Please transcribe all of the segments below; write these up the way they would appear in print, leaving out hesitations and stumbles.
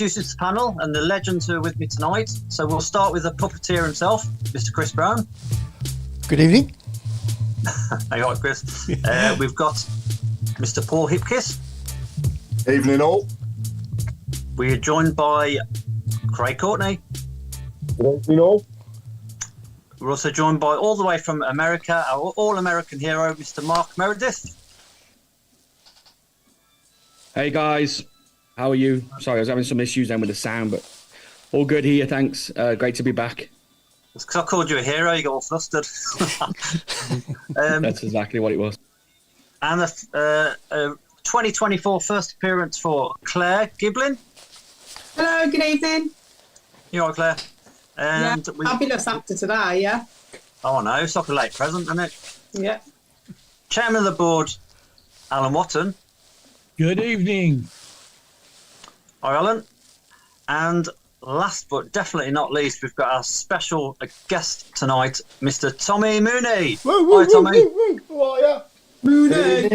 introduce the panel and the legends who are with me tonight. So we'll start with the puppeteer himself, Mr. Chris Browne. Good evening. Hey, all right, Chris. We've got Mr. Paul Hipkiss. Evening all. We are joined by Craig Courtney. Good evening all. We're also joined by, all the way from America, our all-American hero, Mr. Mark Meredith. Hey guys, how are you? Sorry, I was having some issues then with the sound, but all good here, thanks. Great to be back. It's because I called you a hero, you got all flustered. That's exactly what it was. And the 2024 first appearance for Claire Giblin. Hello, good evening. You all right, Claire? And yeah, fabulous after today, yeah. Oh no, it's like a late present, isn't it? Yeah. Chairman of the board, Alan Watton. Good evening. Hi, Alan. And last but definitely not least, we've got our special guest tonight, Mr. Tommy Mooney. Hi, Tommy. How are you? Mooney.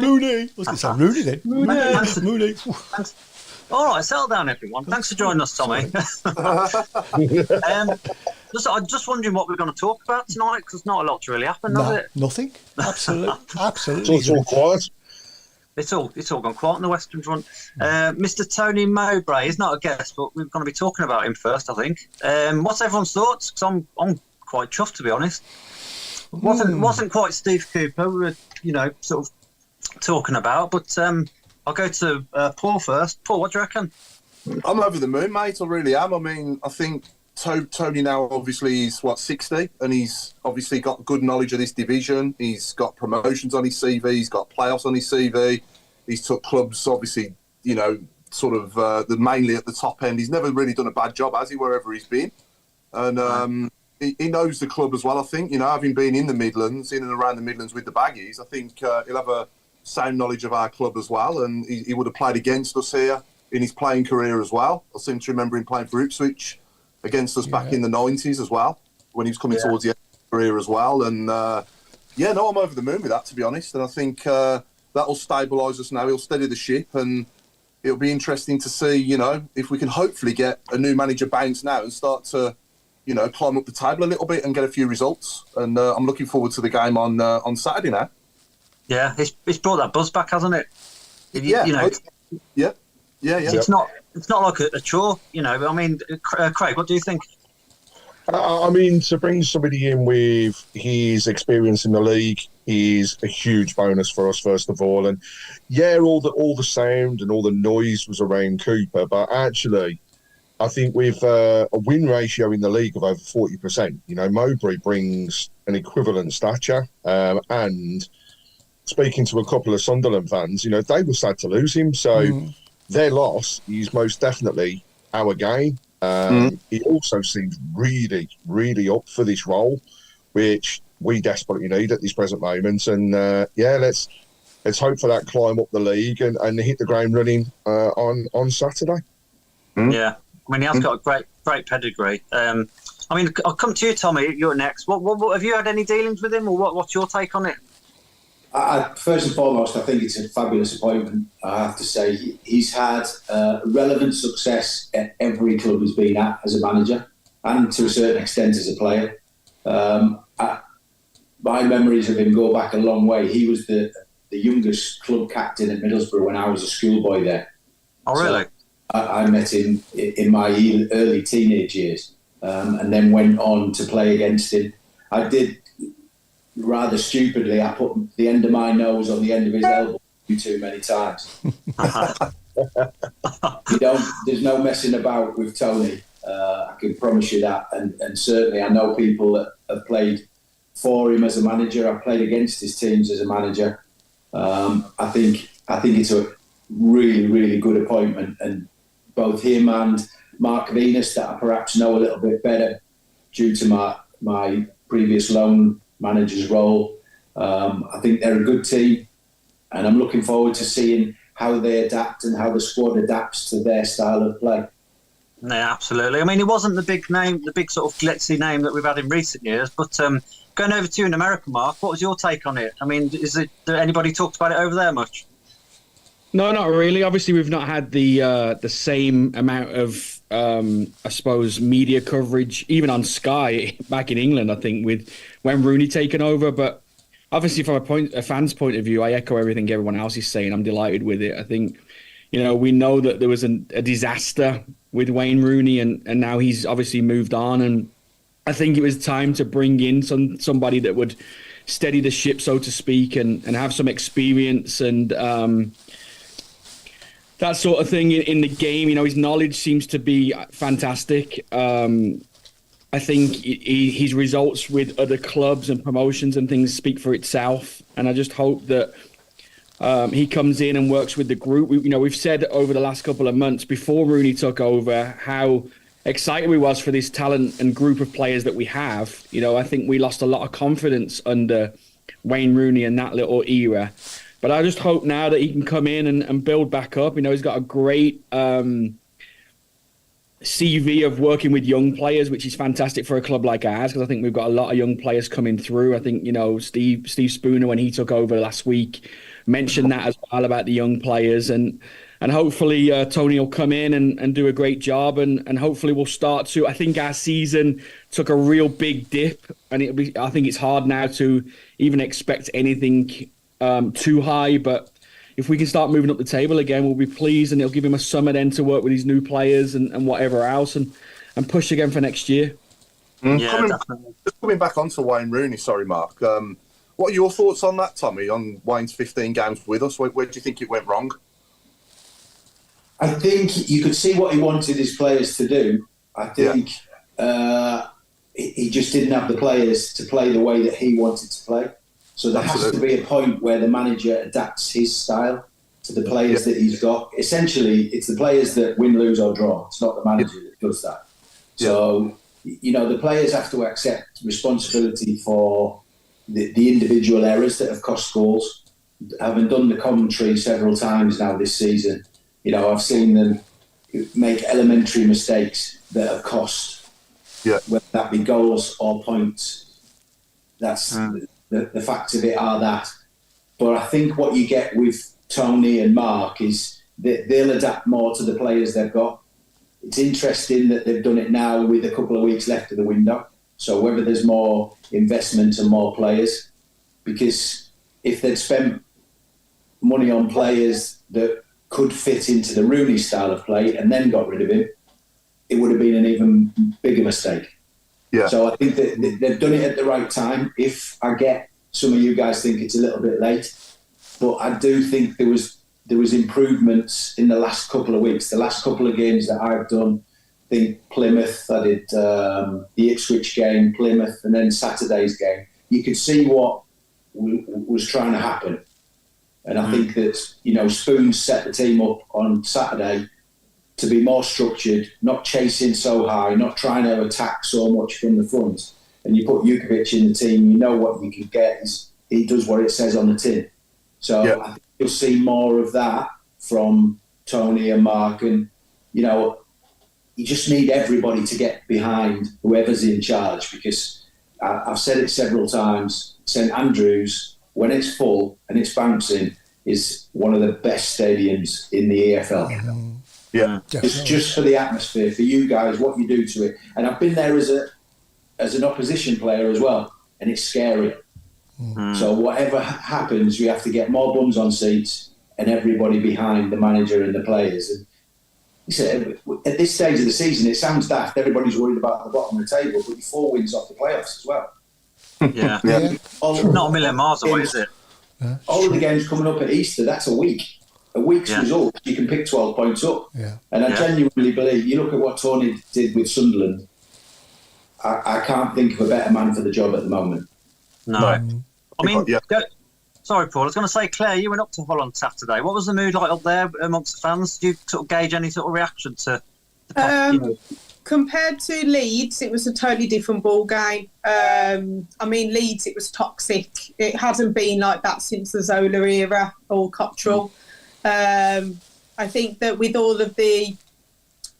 Mooney. Let's get some Mooney then. Mooney. Thanks. All right, settle down, everyone. Thanks for joining us, Tommy. I'm just wondering what we're going to talk about tonight, because not a lot really happened, has it? Nothing. Absolutely. It's all quiet. It's all gone quiet on the Western Front. Mr. Tony Mowbray is not a guest, but we're going to be talking about him first, I think. What's everyone's thoughts? Because I'm quite chuffed, to be honest. Wasn't quite Steve Cooper we were, sort of talking about, but I'll go to Paul first. Paul, what do you reckon? I'm over the moon, mate. I really am. I mean, I think Tony now obviously is 60, and he's obviously got good knowledge of this division. He's got promotions on his CV. He's got playoffs on his CV. He's took clubs, obviously, sort of mainly at the top end. He's never really done a bad job, has he, wherever he's been? And he knows the club as well, I think. Having been in the Midlands, in and around the Midlands with the Baggies, I think he'll have a sound knowledge of our club as well. And he would have played against us here in his playing career as well. I seem to remember him playing for Ipswich against us back in the 90s as well, when he was coming towards the end of his career as well. And, I'm over the moon with that, to be honest. And I think that'll stabilise us now. He'll steady the ship, and it'll be interesting to see, if we can hopefully get a new manager bounce now and start to, climb up the table a little bit and get a few results. And I'm looking forward to the game on Saturday now. Yeah, it's brought that buzz back, hasn't it? Yeah. It's not like a chore, I mean, Craig, what do you think? I mean, to bring somebody in with his experience in the league is a huge bonus for us, first of all. And all the sound and all the noise was around Cooper, but actually, I think with a win ratio in the league of over 40%, Mowbray brings an equivalent stature. And speaking to a couple of Sunderland fans, they were sad to lose him, so. Their loss is most definitely our gain. He also seems really, really up for this role, which we desperately need at this present moment. And let's hope for that climb up the league and hit the ground running on Saturday. Yeah, I mean, he has got a great pedigree. I mean, I'll come to you, Tommy. You're next. What have you had any dealings with him, or what's your take on it? First and foremost, I think it's a fabulous appointment. I have to say, he's had relevant success at every club he's been at as a manager, and to a certain extent as a player. My memories of him go back a long way. He was the youngest club captain at Middlesbrough when I was a schoolboy there. Oh, really? So I met him in my early teenage years, and then went on to play against him. I did. Rather stupidly, I put the end of my nose on the end of his elbow too many times. There's no messing about with Tony. I can promise you that. And certainly I know people that have played for him as a manager. I've played against his teams as a manager. I think it's a really, really good appointment. And both him and Mark Venus, that I perhaps know a little bit better due to my previous loan manager's role. I think they're a good team, and I'm looking forward to seeing how they adapt and how the squad adapts to their style of play. Yeah, absolutely. I mean, it wasn't the big name, the big sort of glitzy name that we've had in recent years, but going over to you in America, Mark, what was your take on it? I mean, anybody talked about it over there much? No, not really. Obviously, we've not had the same amount of, I suppose, media coverage, even on Sky back in England. I think with when Rooney taken over, but obviously from a fan's point of view, I echo everything everyone else is saying. I'm delighted with it. I think, we know that there was a disaster with Wayne Rooney, and now he's obviously moved on, and I think it was time to bring in somebody that would steady the ship, so to speak, and have some experience and that sort of thing in the game. His knowledge seems to be fantastic. I think his results with other clubs and promotions and things speak for itself, and I just hope that he comes in and works with the group. We've said over the last couple of months before Rooney took over how excited we was for this talent and group of players that we have. I think we lost a lot of confidence under Wayne Rooney in that little era. But I just hope now that he can come in and build back up. He's got a great CV of working with young players, which is fantastic for a club like ours, because I think we've got a lot of young players coming through. I think, Steve Spooner, when he took over last week, mentioned that as well about the young players. And hopefully Tony will come in and do a great job, and hopefully we'll start to. I think our season took a real big dip, and I think it's hard now to even expect anything too high. But if we can start moving up the table again, we'll be pleased, and it'll give him a summer then to work with his new players and whatever else, and push again for next year. Yeah, coming back onto Wayne Rooney, sorry, Mark. What are your thoughts on that, Tommy, on Wayne's 15 games with us? Where do you think it went wrong? I think you could see what he wanted his players to do. I think he just didn't have the players to play the way that he wanted to play. So there has to be a point where the manager adapts his style to the players that he's got. Essentially, it's the players that win, lose or draw. It's not the manager that does that. So, the players have to accept responsibility for the individual errors that have cost goals. Having done the commentary several times now this season, I've seen them make elementary mistakes that have cost, whether that be goals or points. That's the facts of it are that. But I think what you get with Tony and Mark is that they'll adapt more to the players they've got. It's interesting that they've done it now with a couple of weeks left of the window. So whether there's more investment and more players, because if they'd spent money on players that could fit into the Rooney style of play and then got rid of him, it would have been an even bigger mistake. Yeah. So I think that they've done it at the right time. If I get some of you guys think it's a little bit late, but I do think there was improvements in the last couple of weeks. The last couple of games that I've done, I think Plymouth, I did the Ipswich game, Plymouth, and then Saturday's game. You could see what was trying to happen. And I think that, Spoons set the team up on Saturday to be more structured, not chasing so high, not trying to attack so much from the front. And you put Jukovic in the team, you know what you can get. He does what it says on the tin. So I think you'll see more of that from Tony and Mark. And, you just need everybody to get behind whoever's in charge, because I've said it several times, St Andrews, when it's full and it's bouncing, is one of the best stadiums in the EFL. Yeah, just for the atmosphere, for you guys, what you do to it. And I've been there as an opposition player as well, and it's scary. So whatever happens, we have to get more bums on seats and everybody behind the manager and the players. And you said, at this stage of the season, it sounds daft. Everybody's worried about the bottom of the table, but you're 4 wins off the playoffs as well. Yeah. Not a million miles away, is it? All of the games coming up at Easter, that's a week. A week's result, you can pick 12 points up. Yeah. And I genuinely believe, you look at what Tony did with Sunderland, I can't think of a better man for the job at the moment. No. Sorry, Paul. I was going to say, Claire, you went up to Hull on Saturday. What was the mood like up there amongst the fans? Did you sort of gauge any sort of reaction to the Compared to Leeds, it was a totally different ball game. Leeds, it was toxic. It hasn't been like that since the Zola era or Cottrell. I think that with all of the,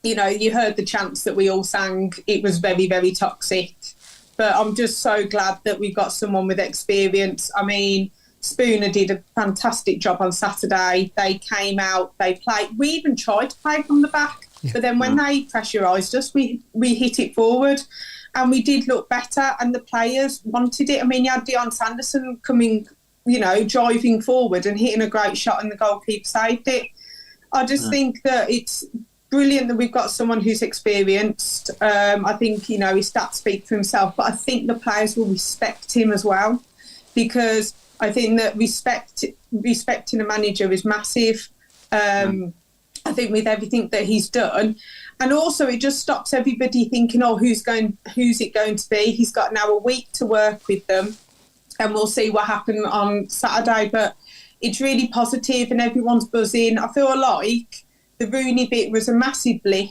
you heard the chants that we all sang, it was very, very toxic. But I'm just so glad that we've got someone with experience. Spooner did a fantastic job on Saturday. They came out, they played. We even tried to play from the back, but then when they pressurised us, we hit it forward, and we did look better. And the players wanted it. I mean, you had Dion Sanderson coming, driving forward and hitting a great shot, and the goalkeeper saved it. I just think that it's brilliant that we've got someone who's experienced. I think, his stats speak for himself, but I think the players will respect him as well, because I think that respecting a manager is massive. I think with everything that he's done, and also it just stops everybody thinking, who's it going to be? He's got now a week to work with them, and we'll see what happens on Saturday. But it's really positive, and everyone's buzzing. I feel like the Rooney bit was a massive blip,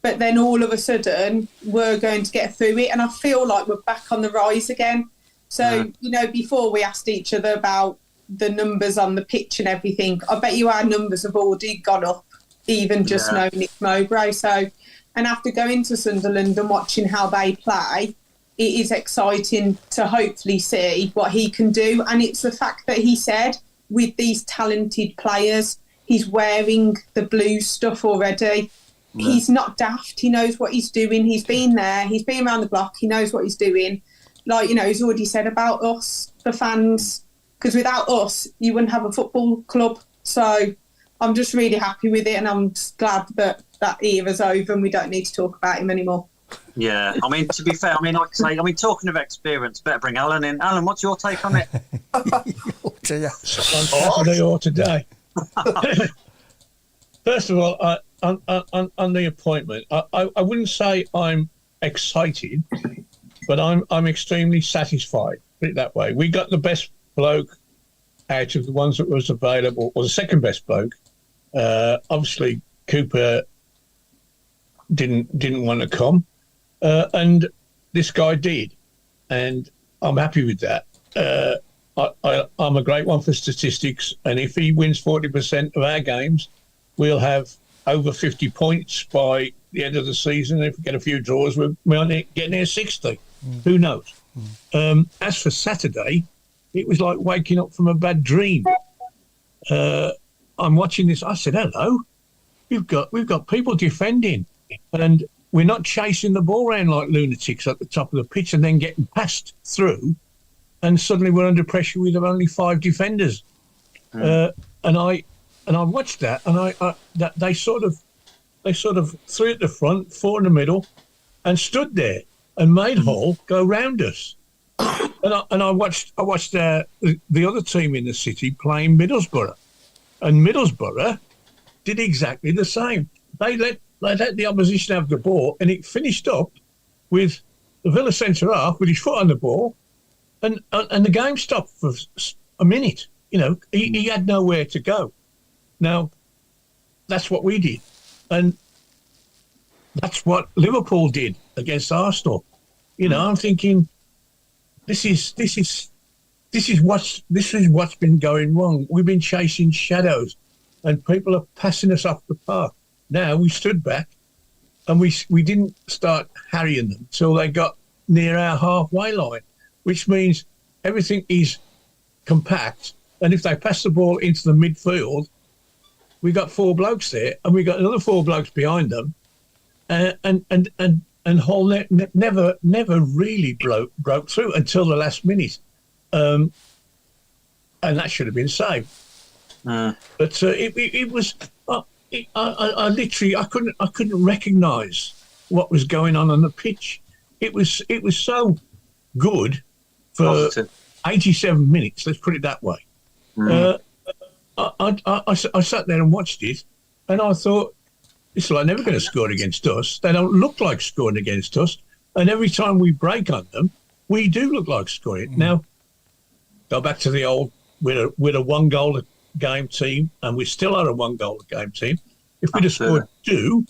but then all of a sudden we're going to get through it, and I feel like we're back on the rise again. So, before we asked each other about the numbers on the pitch and everything, I bet you our numbers have already gone up, even just knowing it's Mowbray. So, and after going to Sunderland and watching how they play, it is exciting to hopefully see what he can do. And it's the fact that he said, with these talented players, he's wearing the blue stuff already. Yeah. He's not daft. He knows what he's doing. He's been there. He's been around the block. He knows what he's doing. Like, he's already said about us, the fans, because without us, you wouldn't have a football club. So I'm just really happy with it, and I'm just glad that era's over and we don't need to talk about him anymore. Yeah, I mean, to be fair, like I say, talking of experience, better bring Alan in. Alan, what's your take on it? On Saturday or today? First of all, on the appointment, I wouldn't say I'm excited, but I'm extremely satisfied. Put it that way. We got the best bloke out of the ones that was available, or the second best bloke. Obviously, Cooper didn't want to come, and this guy did, and I'm happy with that. I'm a great one for statistics, and if he wins 40% of our games, we'll have over 50 points by the end of the season. If we get a few draws, we might get near 60. Who knows? As for Saturday, it was like waking up from a bad dream. I'm watching this. I said, "Hello, we've got people defending, and we're not chasing the ball around like lunatics at the top of the pitch and then getting passed through, and suddenly we're under pressure with only 5 defenders." And I watched that, and they sort of 3 at the front, 4 in the middle, and stood there and made Hull go round us. And I watched the other team in the city playing Middlesbrough, and Middlesbrough did exactly the same. They let the opposition have the ball, and it finished up with the Villa centre half with his foot on the ball, and the game stopped for a minute. He had nowhere to go. Now, that's what we did, and that's what Liverpool did against Arsenal. I'm thinking, this is what's been going wrong. We've been chasing shadows, and people are passing us off the park. Now we stood back, and we didn't start harrying them till they got near our halfway line, which means everything is compact. And if they pass the ball into the midfield, we got 4 blokes there, and we got another 4 blokes behind them, and Hull never really broke through until the last minute, and that should have been saved. But it was. I literally couldn't recognise what was going on the pitch. It was so good for positive. 87 minutes. Let's put it that way. I sat there and watched it, and I thought, it's like never going to score against us. They don't look like scoring against us, and every time we break on them, we do look like scoring. Now, go back to the old, we're a 1-goal a game team, and we still are a 1-goal a game team. If we'd have scored 2,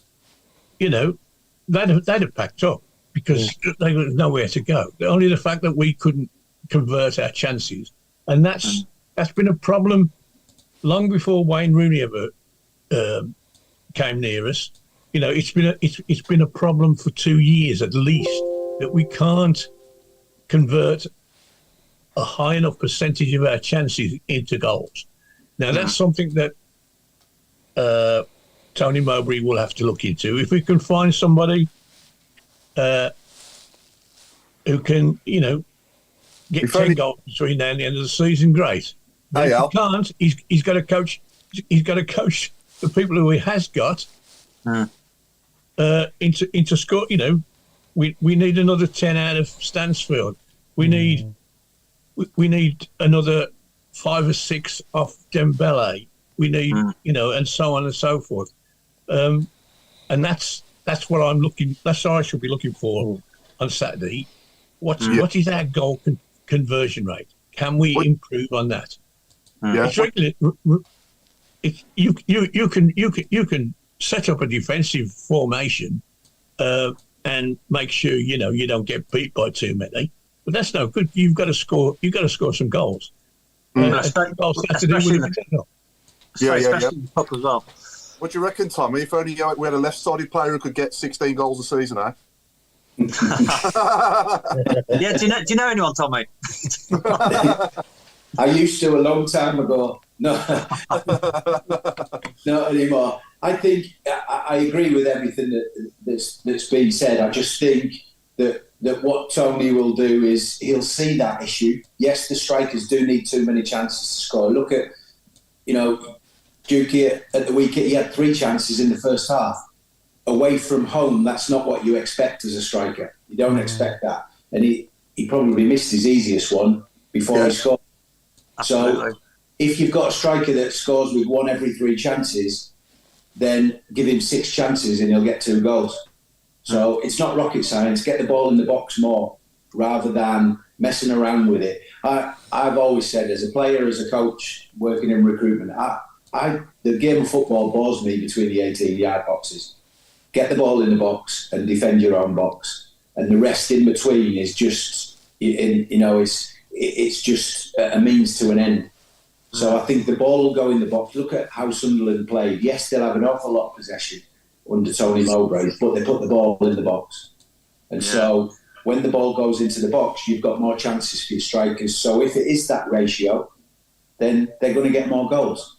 they'd have packed up, because they had nowhere to go. Only the fact that we couldn't convert our chances, and that's been a problem long before Wayne Rooney ever came near us. It's been a problem for 2 years at least, that we can't convert a high enough percentage of our chances into goals. Now, that's something that Tony Mowbray will have to look into. If we can find somebody who can, get 10 goals between now and the end of the season, great. But if he can't, he's got to coach. He's got to coach the people who he has got into score. We need another 10 out of Stansfield. We need another 5 or 6 off Dembele. We need and so on and so forth. And that's what I'm looking. That's what I should be looking for on Saturday. What is our goal conversion rate? Can we improve on that? It's regular. You can set up a defensive formation and make sure you don't get beat by too many. But that's no good. You've got to score. You've got to score some goals. Especially in the cup as well. What do you reckon, Tommy? If only we had a left-sided player who could get 16 goals a season, eh? Yeah, do you know anyone, Tommy? I used to a long time ago. No, not anymore. I think I agree with everything that's been said. I just think that what Tony will do is he'll see that issue. Yes, the strikers do need too many chances to score. Look at, Dukey at the weekend, he had 3 chances in the first half. Away from home, that's not what you expect as a striker. You don't expect that. And he probably missed his easiest one before he scored. Absolutely. So if you've got a striker that scores with 1 every 3 chances, then give him 6 chances and he'll get 2 goals. So it's not rocket science. Get the ball in the box more rather than messing around with it. I've always said, as a player, as a coach, working in recruitment, the game of football bores me between the 18-yard boxes. Get the ball in the box and defend your own box, and the rest in between is just, it's just a means to an end. So I think the ball will go in the box. Look at how Sunderland played. Yes, they'll have an awful lot of possession under Tony Mowbray, but they put the ball in the box. And so when the ball goes into the box, you've got more chances for your strikers. So if it is that ratio, then they're going to get more goals.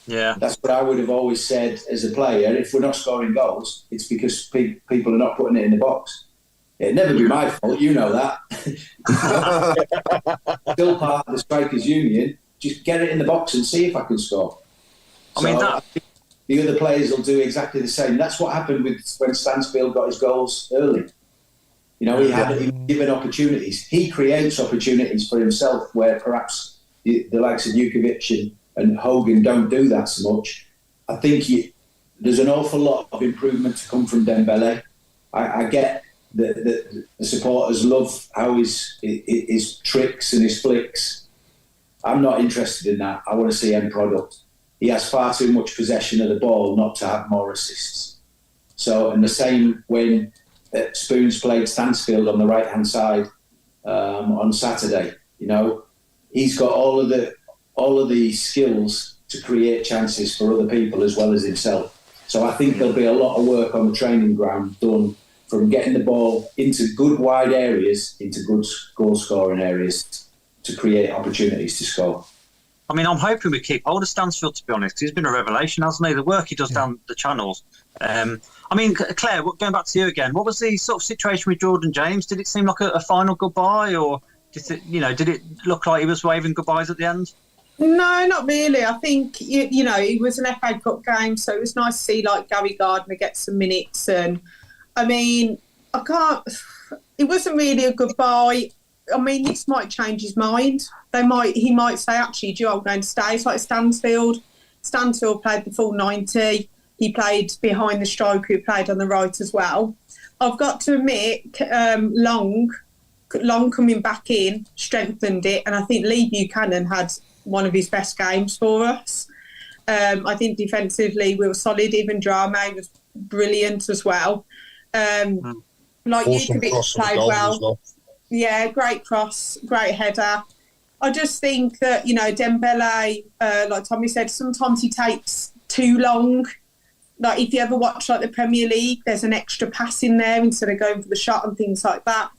Yeah, that's what I would have always said as a player. If we're not scoring goals, it's because people are not putting it in the box. It'd never be my fault, you know that. Still part of the strikers' union. Just get it in the box and see if I can score. I think the other players will do exactly the same. That's what happened when Stansfield got his was early. He was given opportunities. He creates opportunities for himself where perhaps the likes of Jukovic and Hogan don't do that so much. I think there's an awful lot of improvement to come from Dembele. I get the supporters love how his tricks and his flicks. I'm not interested in that. I want to see end product. He has far too much possession of the ball not to have more assists. So, and the same when Spoons played Stansfield on the right-hand side on Saturday. He's got all of the skills to create chances for other people as well as himself. So I think there'll be a lot of work on the training ground done from getting the ball into good wide areas, into good goal-scoring areas to create opportunities to score. I mean, I'm hoping we keep hold of Stansfield, to be honest. He's been a revelation, hasn't he? The work he does down the channels. I mean, Claire, going back to you again, what was the sort of situation with Jordan James? Did it seem like a final goodbye, or did it look like he was waving goodbyes at the end? No, not really. I think, it was an FA Cup game, so it was nice to see, Gary Gardner get some minutes. And, I mean, it wasn't really a goodbye. I mean, this might change his mind. He might say, actually, I'm going to stay. It's like Stansfield. Stansfield played the full 90. He played behind the striker who played on the right as well. I've got to admit, Long coming back in strengthened it, and I think Lee Buchanan had one of his best games for us. I think defensively we were solid. Even Browne was brilliant as well. Jukovic played well. Yeah, great cross, great header. I just think that, Dembele, like Tommy said, sometimes he takes too long. Like, if you ever watch, the Premier League, there's an extra pass in there instead of going for the shot and things like that.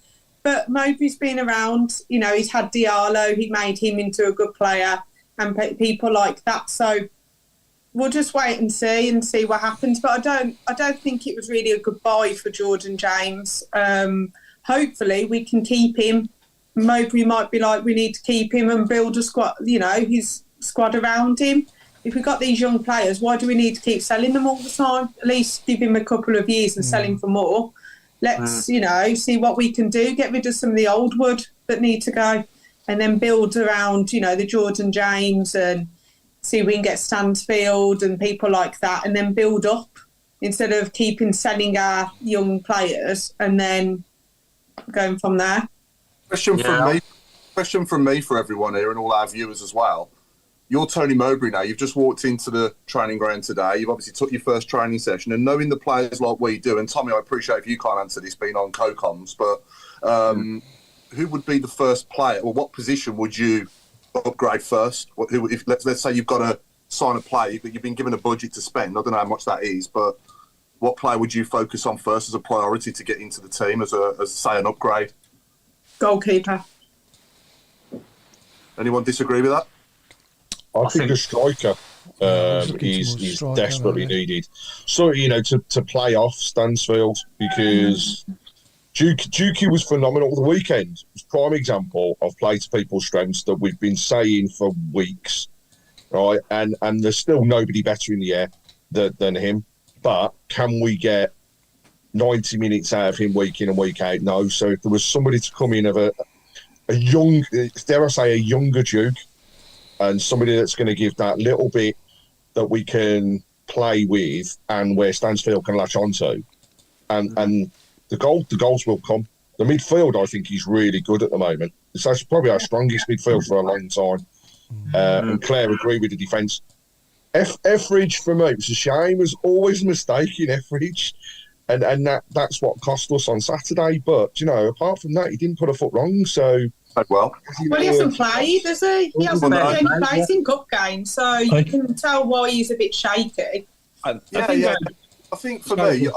but Mowbray's been around. You know, he's had Diallo. He made him into a good player, and people like that. So we'll just wait and see what happens. But I don't think it was really a good buy for Jordan James. Hopefully, we can keep him. Mowbray might be like, we need to keep him and build a squad. You know, his squad around him. If we've got these young players, why do we need to keep selling them all the time? At least give him a couple of years and sell him for more. Let's, you know, see what we can do. Get rid of some of the old wood that need to go, and then build around, you know, the Jordan James, and see if we can get Stansfield and people like that, and then build up instead of selling our young players and then going from there. Question from me for everyone here and all our viewers as well. You're Tony Mowbray now. You've just walked into the training ground today. You've obviously took your first training session, and knowing the players like we do, and Tommy, I appreciate if you can't answer this being on co-coms, but who would be the first player, or what position would you upgrade first? Let's say you've got to sign a player, but you've been given a budget to spend. I don't know how much that is, but what player would you focus on first as a priority to get into the team as say, an upgrade? Goalkeeper. Anyone disagree with that? I think a striker is desperately needed. So, you know, to play off Stansfield, because Dukey was phenomenal the weekend. It's a prime example of play to people's strengths that we've been saying for weeks, right? And there's still nobody better in the air than him. But can we get 90 minutes out of him week in and week out? No. So if there was somebody to come in of a young, dare I say, a younger Duke, and somebody that's going to give that little bit that we can play with and where Stansfield can latch onto, and the goals will come. The midfield, I think, is really good at the moment. It's probably our strongest midfield for a long time. And Claire agreed with the defence. Etheridge, for me, it was a shame. It was always a mistake in Etheridge, and that's what cost us on Saturday. But, you know, apart from that, he didn't put a foot wrong, so... Well, he hasn't played, has he? He hasn't played any plays in cup games, so you can tell why he's a bit shaky. I think for me, I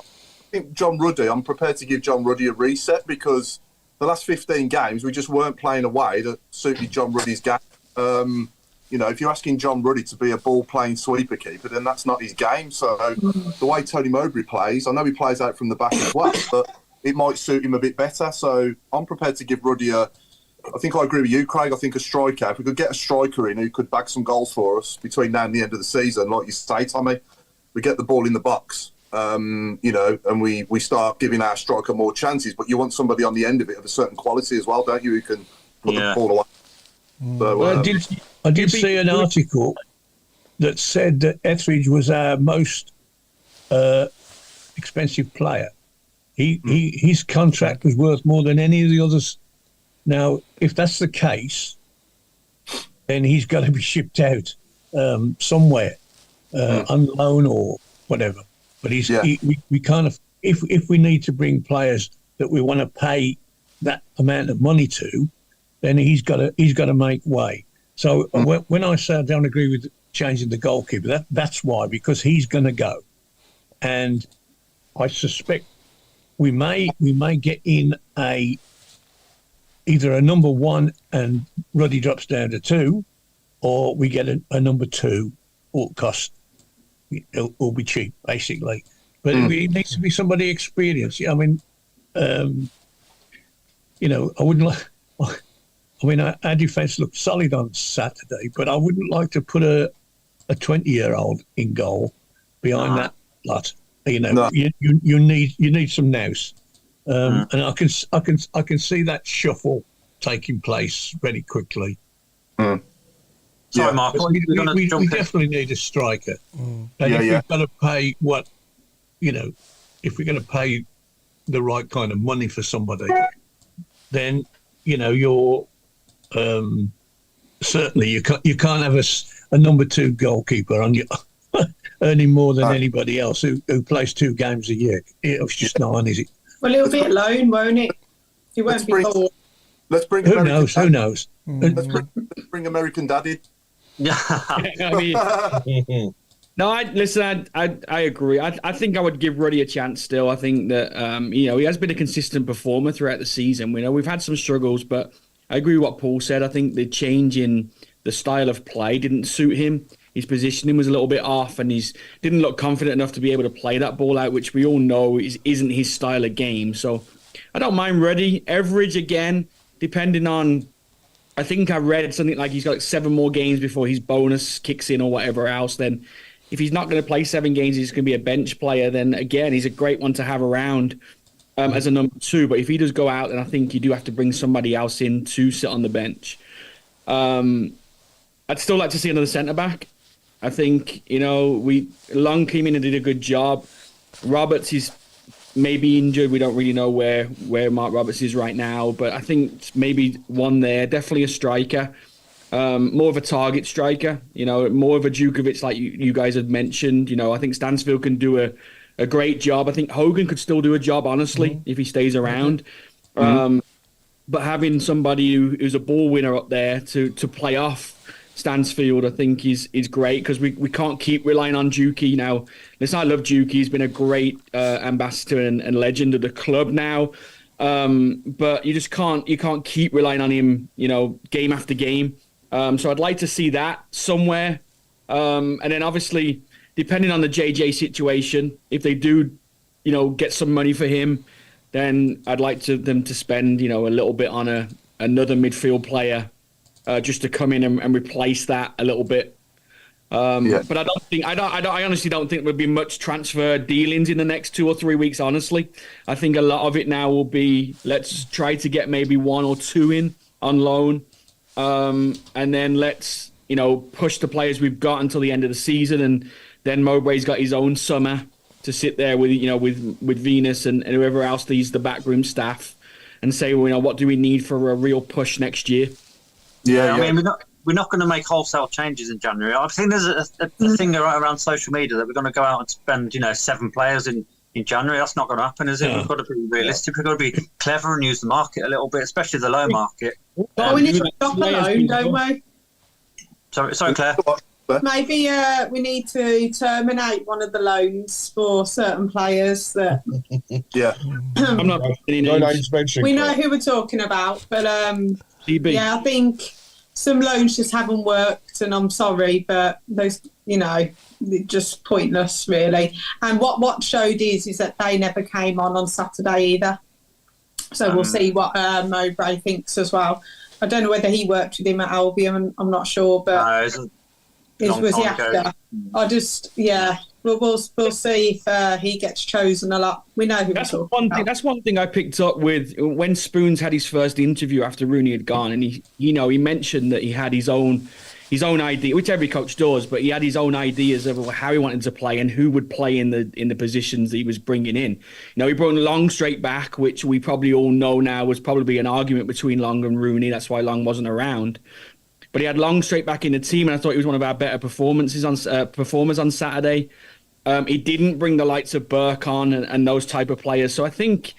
think John Ruddy, I'm prepared to give John Ruddy a reset, because the last 15 games, we just weren't playing a way that suited John Ruddy's game. You know, if you're asking John Ruddy to be a ball-playing sweeper keeper, then that's not his game. So the way Tony Mowbray plays, I know he plays out from the back as well, but it might suit him a bit better. So I'm prepared to give Ruddy I think I agree with you, Craig. I think a striker, if we could get a striker in who could bag some goals for us between now and the end of the season, like you say, Tommy, we get the ball in the box, you know, and we start giving our striker more chances. But you want somebody on the end of it of a certain quality as well, don't you, who can put the ball away. So, I did see an article that said that Etheridge was our most expensive player. His contract was worth more than any of the others. Now, if that's the case, then he's got to be shipped out somewhere, on loan or whatever. But we kind of, if we need to bring players that we want to pay that amount of money to, then he's got to make way. So when I say I don't agree with changing the goalkeeper, that's why, because he's going to go, and I suspect we may get in either a number one and Ruddy drops down to 2, or we get a number 2 or cost, it'll be cheap, basically. But it needs to be somebody experienced. I mean, you know, I wouldn't like... I mean, our defence looked solid on Saturday, but I wouldn't like to put a 20-year-old in goal behind that lot. You know, you need some nous. And I can see that shuffle taking place very quickly. Sorry, Mark. We definitely need a striker. And if we've got to pay if we're going to pay the right kind of money for somebody, then, you know, you're certainly you can't have a number 2 goalkeeper on your earning more than anybody else who plays 2 games a year. It's just not on, is it? Well, it'll be a loan, won't it? He won't be called. Let's bring. Who knows? Let's bring American Dad in. I mean, No, I agree. I think I would give Ruddy a chance still. I think that, he has been a consistent performer throughout the season. We know we've had some struggles, but I agree with what Paul said. I think the change in the style of play didn't suit him. His positioning was a little bit off, and he didn't look confident enough to be able to play that ball out, which we all know isn't his style of game. So I don't mind Ruddy. Everidge, again, depending on, I think I read something like he's got like 7 more games before his bonus kicks in or whatever else. Then if he's not going to play 7 games, he's going to be a bench player. Then again, he's a great one to have around as a number 2. But if he does go out, then I think you do have to bring somebody else in to sit on the bench. I'd still like to see another centre back. I think, Long came in and did a good job. Roberts is maybe injured. We don't really know where Mark Roberts is right now, but I think maybe one there. Definitely a striker, more of a target striker. More of a Djukovic, like you guys had mentioned. I think Stansfield can do a great job. I think Hogan could still do a job, honestly, if he stays around. But having somebody who's a ball winner up there to play off Stansfield, I think is great, because we can't keep relying on Dukey now. Listen, I love Dukey. He's been a great ambassador and legend of the club now. But you just can't keep relying on him, game after game. So I'd like to see that somewhere. And then obviously, depending on the JJ situation, if they do, get some money for him, then I'd like them to spend, a little bit on another midfield player. Just to come in and replace that a little bit, but I honestly don't think there'll be much transfer dealings in the next 2 or 3 weeks. Honestly, I think a lot of it now will be, let's try to get maybe 1 or 2 in on loan, and then let's push the players we've got until the end of the season, and then Mowbray's got his own summer to sit there with with Venus and whoever else, the backroom staff, and say, what do we need for a real push next year. Yeah, I mean, we're not going to make wholesale changes in January. I think there's a thing around social media that we're going to go out and spend, 7 players in January. That's not going to happen, is it? We've got to be realistic. We've got to be clever and use the market a little bit, especially the low market. We need to stop a loan, don't we? Sorry, Claire. Maybe we need to terminate one of the loans for certain players that. Yeah. I'm not. No names mentioned. We know who we're talking about, but yeah, I think some loans just haven't worked, and I'm sorry, but those, just pointless, really. And what showed is that they never came on Saturday either. So we'll see what Mowbray thinks as well. I don't know whether he worked with him at Albion. I'm not sure, but was he after? We'll see if he gets chosen a lot. We know who that's one thing. That's one thing I picked up with when Spoons had his first interview after Rooney had gone, and he mentioned that he had his own idea, which every coach does, but he had his own ideas of how he wanted to play and who would play in the positions that he was bringing in. He brought Long straight back, which we probably all know now was probably an argument between Long and Rooney. That's why Long wasn't around. But he had Long straight back in the team, and I thought he was one of our better performers on Saturday. He didn't bring the likes of Burke on and those type of players. So I think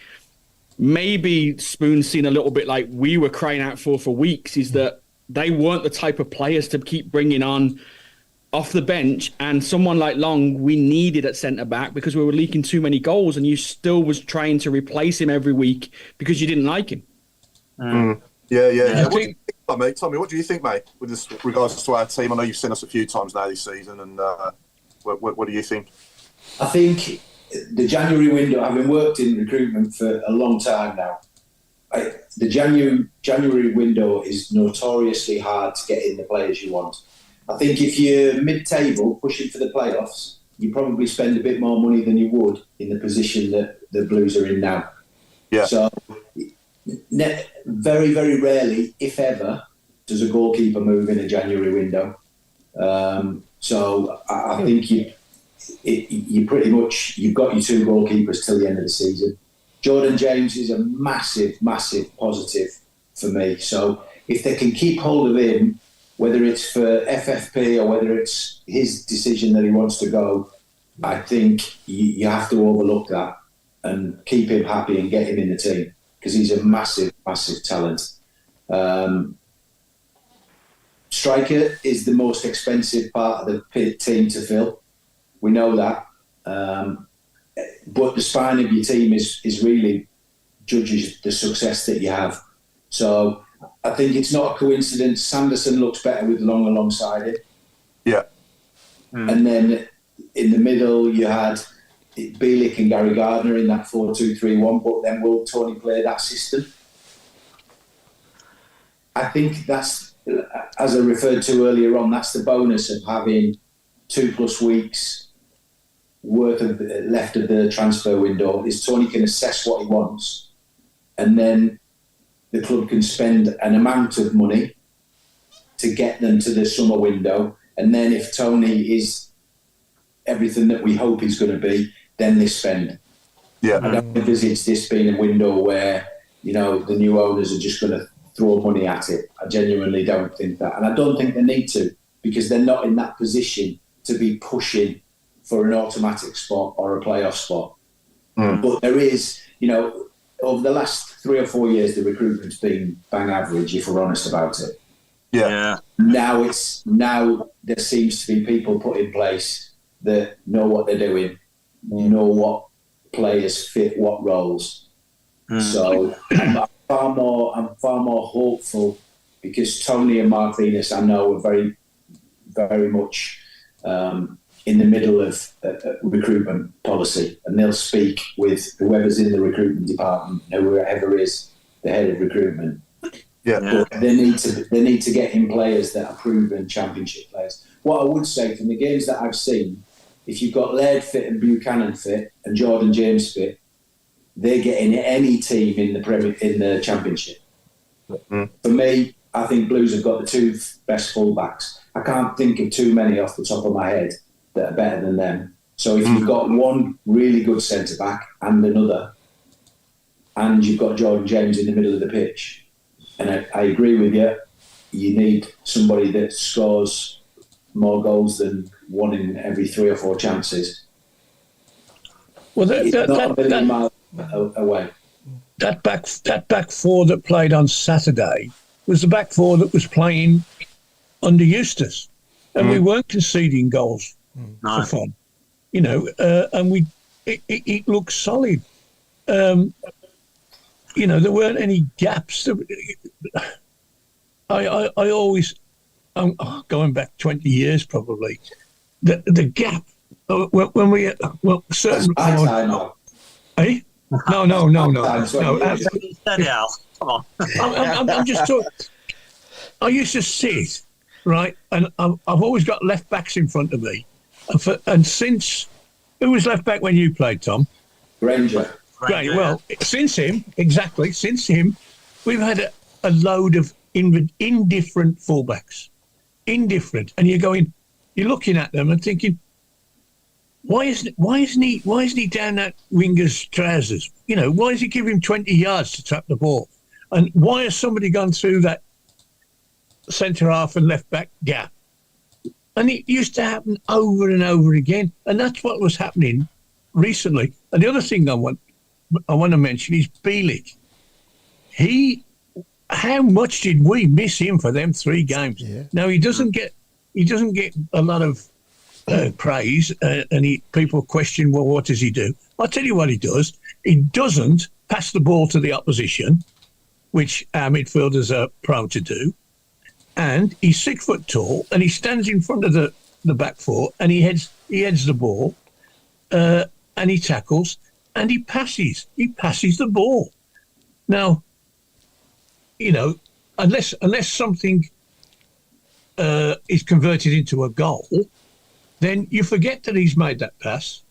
maybe Spoon's seen a little bit like we were crying out for weeks, is that they weren't the type of players to keep bringing on off the bench. And someone like Long, we needed at centre-back because we were leaking too many goals, and you still was trying to replace him every week because you didn't like him. Yeah. What do you think, mate? Tommy, what do you think, mate, with regards to our team? I know you've seen us a few times now this season, and what do you think? I think the January window, having worked in recruitment for a long time now, the January window is notoriously hard to get in the players you want. I think if you're mid-table pushing for the playoffs, you probably spend a bit more money than you would in the position that the Blues are in now. Yeah. So very, very rarely, if ever, does a goalkeeper move in a January window. So I think you pretty much, you've got your 2 goalkeepers till the end of the season. Jordan James is a massive, massive positive for me. So if they can keep hold of him, whether it's for FFP or whether it's his decision that he wants to go, I think you have to overlook that and keep him happy and get him in the team, because he's a massive, massive talent. Striker is the most expensive part of the team to fill. We know that. But the spine of your team is really judges the success that you have. So I think it's not a coincidence. Sanderson looks better with Long alongside it. Yeah. And then in the middle, you had Bielik and Gary Gardner in that 4-2-3-1, but then will Tony play that system? I think that's, as I referred to earlier on, that's the bonus of having 2+ weeks worth of left of the transfer window, is Tony can assess what he wants, and then the club can spend an amount of money to get them to the summer window. And then if Tony is everything that we hope he's going to be, then they spend. Yeah. I don't envisage this being a window where, you know, the new owners are just going to throw money at it. I genuinely don't think that. And I don't think they need to, because they're not in that position to be pushing for an automatic spot or a playoff spot. But there is, you know, over the last 3 or 4 years, the recruitment's been bang average, if we're honest about it. Yeah. Now there seems to be people put in place that know what they're doing, know what players fit what roles. So I'm far more hopeful, because Tony and Mark Venus, I know, are very, very much in the middle of recruitment policy, and they'll speak with whoever's in the recruitment department, whoever is the head of recruitment. Yeah. But they need to get in players that are proven championship players. What I would say from the games that I've seen, if you've got Laird fit and Buchanan fit and Jordan James fit, they're getting any team in the championship. For me, I think Blues have got the 2 best fullbacks. I can't think of too many off the top of my head that are better than them. So if you've got one really good centre back and another, and you've got Jordan James in the middle of the pitch, and I agree with you, you need somebody that scores more goals than 1 in every 3 or 4 chances. Well, not a million miles away. That back four that played on Saturday was the back four that was playing under Eustace, and we weren't conceding goals for fun, you know. And it looked solid. You know, there weren't any gaps. I always, going back 20 years probably, the gap when we certain. Eh? No. Steady, Al. Come on. I'm just talking. I used to sit, right, and I've always got left backs in front of me, and since who was left back when you played, Tom? Granger. Great. Well, since him, we've had a load of indifferent fullbacks, and you're looking at them and thinking, why isn't he down that winger's trousers? You know, why is he giving him 20 yards to tap the ball? And why has somebody gone through that centre half and left back gap? And it used to happen over and over again, and that's what was happening recently. And the other thing I want to mention is Bielik. How much did we miss him for them 3 games? Yeah. Now he doesn't get a lot of praise, and people question, well, what does he do? I'll tell you what he does. He doesn't pass the ball to the opposition, which our midfielders are prone to do. And he's 6 foot tall, and he stands in front of the back four, and he heads the ball, and he tackles, and he passes. He passes the ball. Now, you know, unless something is converted into a goal, then you forget that he's made that pass.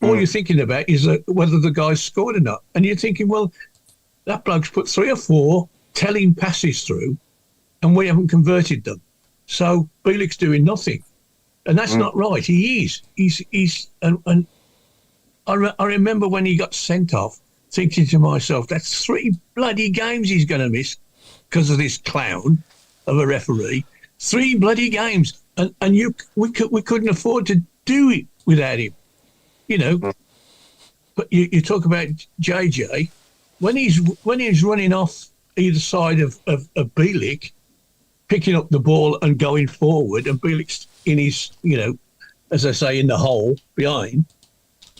All you're thinking about is whether the guy's scored or not. And you're thinking, well, that bloke's put 3 or 4 telling passes through, and we haven't converted them. So Bielik's doing nothing. And that's not right. He is. And I remember when he got sent off, thinking to myself, that's 3 bloody games he's going to miss because of this clown of a referee. 3 bloody games. And we couldn't afford to do it without him, you know. But you talk about JJ, when he's running off either side of Bielik, picking up the ball and going forward, and Bielik's in his, you know, as I say, in the hole behind,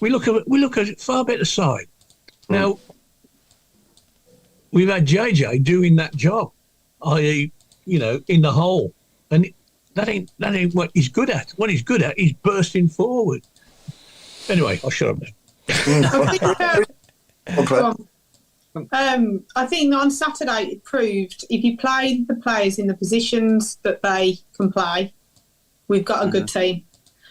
we look at a far better side. Now, we've had JJ doing that job, i.e., in the hole, and that ain't what he's good at. What he's good at is bursting forward. Anyway, I'll shut up now. I think on Saturday it proved if you play the players in the positions that they can play, we've got a good team.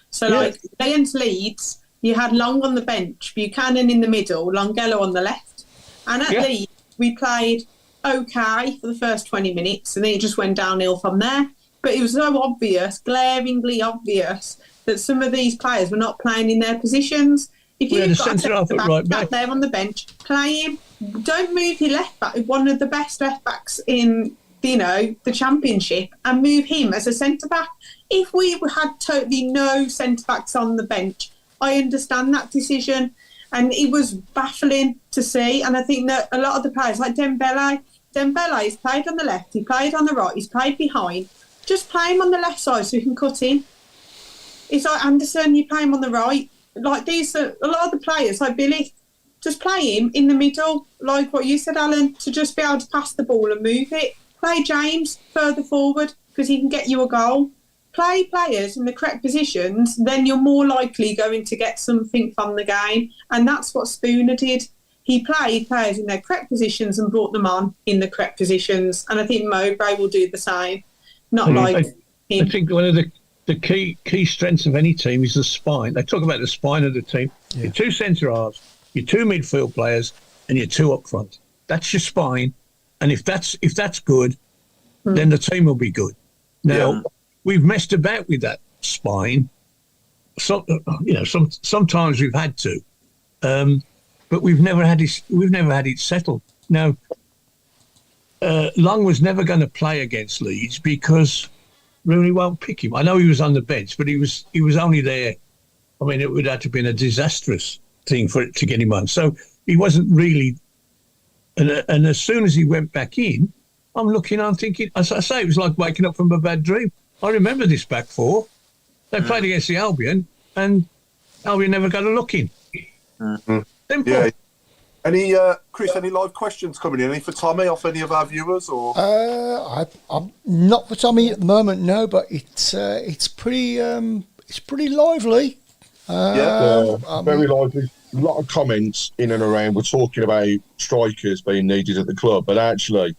So like against Leeds, you had Long on the bench, Buchanan in the middle, Longelo on the left. And at Leeds, we played okay for the first 20 minutes and then it just went downhill from there. But it was so obvious, glaringly obvious, that some of these players were not playing in their positions. If you've got a centre back there on the bench, play him. Don't move your left back, one of the best left backs in the championship, and move him as a centre back. If we had totally no centre backs on the bench, I understand that decision, and it was baffling to see. And I think that a lot of the players, like Dembele, he's played on the left, he played on the right, he's played behind. Just play him on the left side so he can cut in. It's like Anderson, you play him on the right. Like these, a lot of the players, like Billy, just play him in the middle, like what you said, Alan, to just be able to pass the ball and move it. Play James further forward because he can get you a goal. Play players in the correct positions, then you're more likely going to get something from the game. And that's what Spooner did. He played players in their correct positions and brought them on in the correct positions. And I think Mowbray will do the same. Not like him. I think one of the key strengths of any team is the spine. They talk about the spine of the team. Yeah. Your two centre halves, your two midfield players, and your two up front. That's your spine. And if that's good, then the team will be good. Now, we've messed about with that spine. Sometimes we've had to, but we've never had it settled. Now, Long was never going to play against Leeds because Rooney won't pick him. I know he was on the bench, but he was only there. I mean, it would have to have been a disastrous thing for it to get him on. So he wasn't really. And as soon as he went back in, I'm thinking, as I say, it was like waking up from a bad dream. I remember this back four. They played against the Albion, and Albion never got a look in. Simple. Yeah. Any Chris? Any live questions coming in? Any for Tommy off any of our viewers? Or I'm not for Tommy at the moment, no. But it's pretty lively. Very lively. A lot of comments in and around. We're talking about strikers being needed at the club, but actually,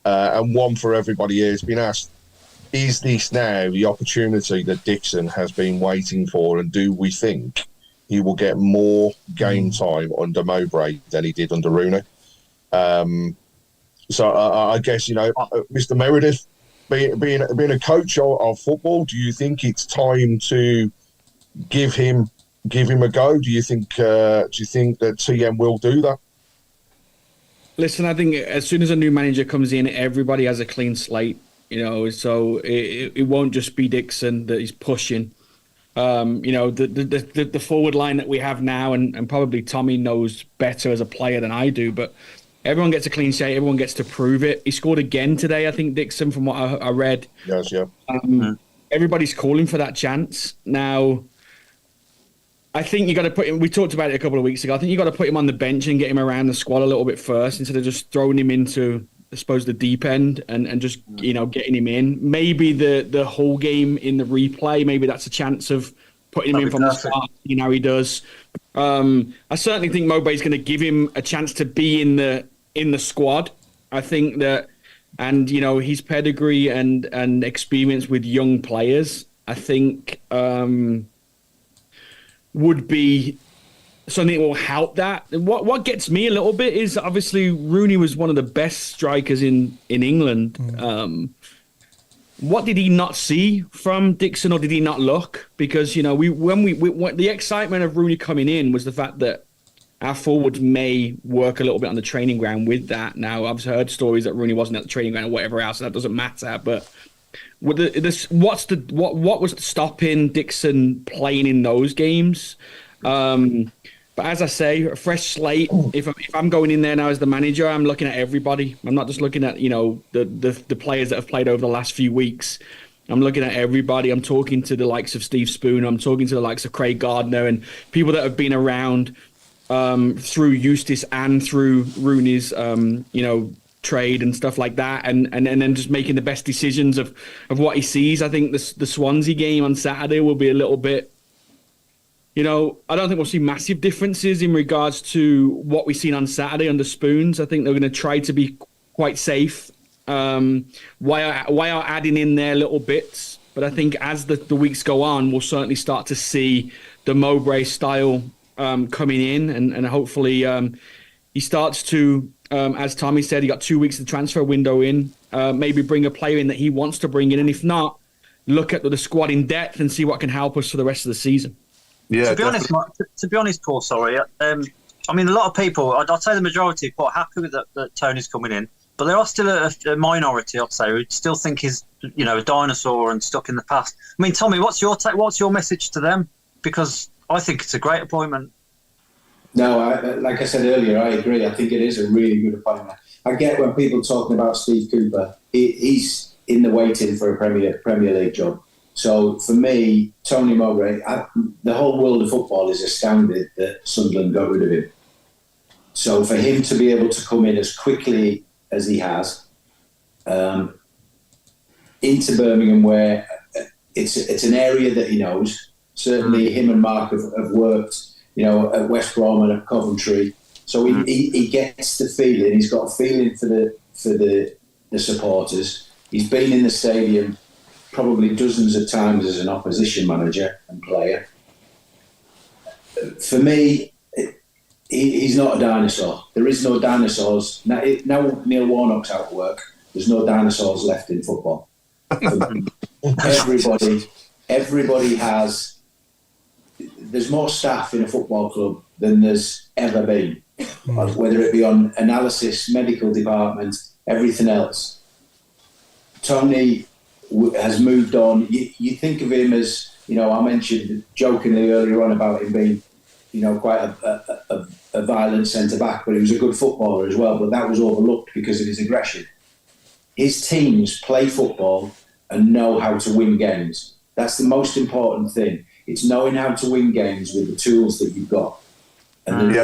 and one for everybody here has been asked: is this now the opportunity that Dixon has been waiting for, and do we think he will get more game time under Mowbray than he did under Rooney? So I guess, Mr. Meredith, being a coach of football, do you think it's time to give him a go? Do you think that TM will do that? Listen, I think as soon as a new manager comes in, everybody has a clean slate. So it won't just be Dixon that he's pushing. The forward line that we have now, and probably Tommy knows better as a player than I do, but everyone gets a clean sheet. Everyone gets to prove it. He scored again today, I think, Dixon, from what I read. Yes, yeah. Everybody's calling for that chance. Now, I think you got to put him, we talked about it a couple of weeks ago, I think you got to put him on the bench and get him around the squad a little bit first instead of just throwing him into, I suppose, the deep end and just, getting him in. Maybe the whole game in the replay, maybe that's a chance of putting him in from the start, how he does. I certainly think Mowbray's going to give him a chance to be in the squad. I think that, and, his pedigree and experience with young players, I think would be something that will help that. What gets me a little bit is obviously Rooney was one of the best strikers in England. What did he not see from Dixon, or did he not look? Because when the excitement of Rooney coming in was the fact that our forwards may work a little bit on the training ground with that. Now I've heard stories that Rooney wasn't at the training ground or whatever else, so that doesn't matter. But what was stopping Dixon playing in those games? But as I say, a fresh slate. If I'm going in there now as the manager, I'm looking at everybody. I'm not just looking at the players that have played over the last few weeks. I'm looking at everybody. I'm talking to the likes of Steve Spooner. I'm talking to the likes of Craig Gardner and people that have been around through Eustace and through Rooney's, trade and stuff like that, and then just making the best decisions of what he sees. I think the Swansea game on Saturday will be a little bit. I don't think we'll see massive differences in regards to what we've seen on Saturday under Spoons. I think they're going to try to be quite safe. While adding in their little bits, but I think as the weeks go on, we'll certainly start to see the Mowbray style coming in, and hopefully he starts to, as Tommy said, he got 2 weeks of the transfer window in, maybe bring a player in that he wants to bring in, and if not, look at the squad in depth and see what can help us for the rest of the season. Yeah, to be honest, Paul, sorry. I mean, a lot of people, I'd say the majority, are quite happy with that Tony's coming in. But there are still a minority, I'd say, who still think he's, a dinosaur and stuck in the past. I mean, Tommy, what's your message to them? Because I think it's a great appointment. No, like I said earlier, I agree. I think it is a really good appointment. I get when people talking about Steve Cooper, he's in the waiting for a Premier League job. So for me, Tony Mowbray, the whole world of football is astounded that Sunderland got rid of him. So for him to be able to come in as quickly as he has, into Birmingham, where it's an area that he knows. Certainly, him and Mark have worked, at West Brom and at Coventry. So he gets the feeling. He's got a feeling for the supporters. He's been in the stadium probably dozens of times as an opposition manager and player. For me, he's not a dinosaur. There is no dinosaurs. Now Neil Warnock's out of work, there's no dinosaurs left in football. Everybody has... There's more staff in a football club than there's ever been. Whether it be on analysis, medical department, everything else. Tony has moved on. You think of him as, I mentioned jokingly earlier on about him being, quite a violent centre-back, but he was a good footballer as well, but that was overlooked because of his aggression. His teams play football and know how to win games. That's the most important thing. It's knowing how to win games with the tools that you've got. And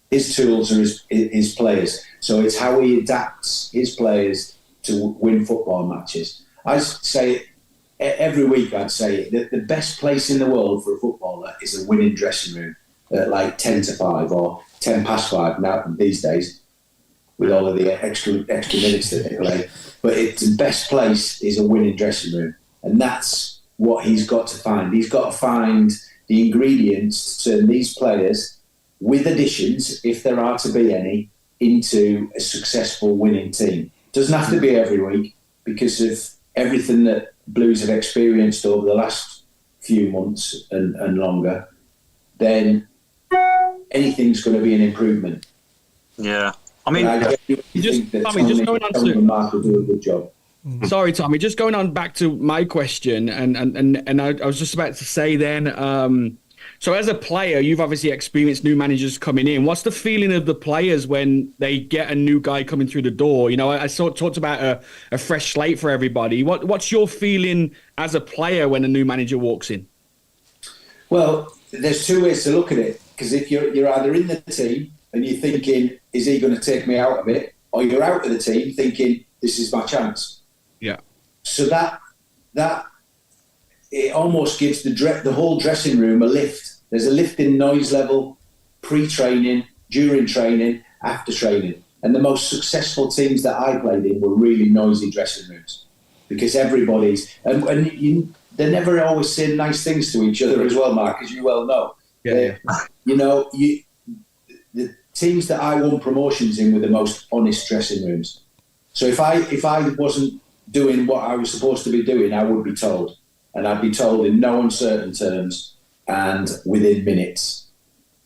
his tools are his players. So it's how he adapts his players to win football matches. I say every week, I'd say that the best place in the world for a footballer is a winning dressing room at like 10 to 5 or 10 past 5 now these days, with all of the extra minutes that they play. But the best place is a winning dressing room. And that's what he's got to find. He's got to find the ingredients to turn these players, with additions, if there are to be any, into a successful winning team. Doesn't have to be every week, because of everything that Blues have experienced over the last few months and longer, then anything's going to be an improvement. Yeah. I mean, just going on to Mark will do a good job. Sorry, Tommy, just going on back to my question, and I was just about to say then, so as a player, you've obviously experienced new managers coming in. What's the feeling of the players when they get a new guy coming through the door? I talked about a fresh slate for everybody. What's your feeling as a player when a new manager walks in? Well, there's two ways to look at it, because if you're either in the team and you're thinking, is he going to take me out of it? Or you're out of the team thinking, this is my chance. Yeah. So that it almost gives the whole dressing room a lift. There's a lift in noise level, pre-training, during training, after training. And the most successful teams that I played in were really noisy dressing rooms, because everybody's... they're never always saying nice things to each other as well, Mark, as you well know. Yeah. The teams that I won promotions in were the most honest dressing rooms. So if I wasn't doing what I was supposed to be doing, I would be told. And I'd be told in no uncertain terms and within minutes.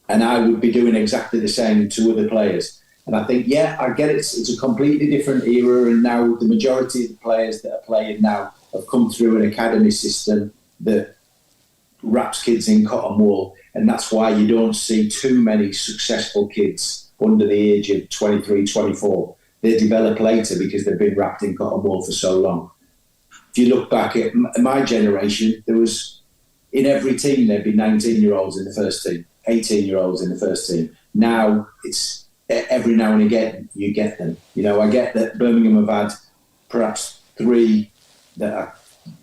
And I would be doing exactly the same to other players. And I think, I get it. It's a completely different era. And now the majority of the players that are playing now have come through an academy system that wraps kids in cotton wool. And that's why you don't see too many successful kids under the age of 23, 24. They develop later because they've been wrapped in cotton wool for so long. if you look back at my generation, there was, in every team, there'd be 19-year-olds in the first team, 18-year-olds in the first team. Now, it's every now and again, you get them. You know, I get that Birmingham have had perhaps 3 that are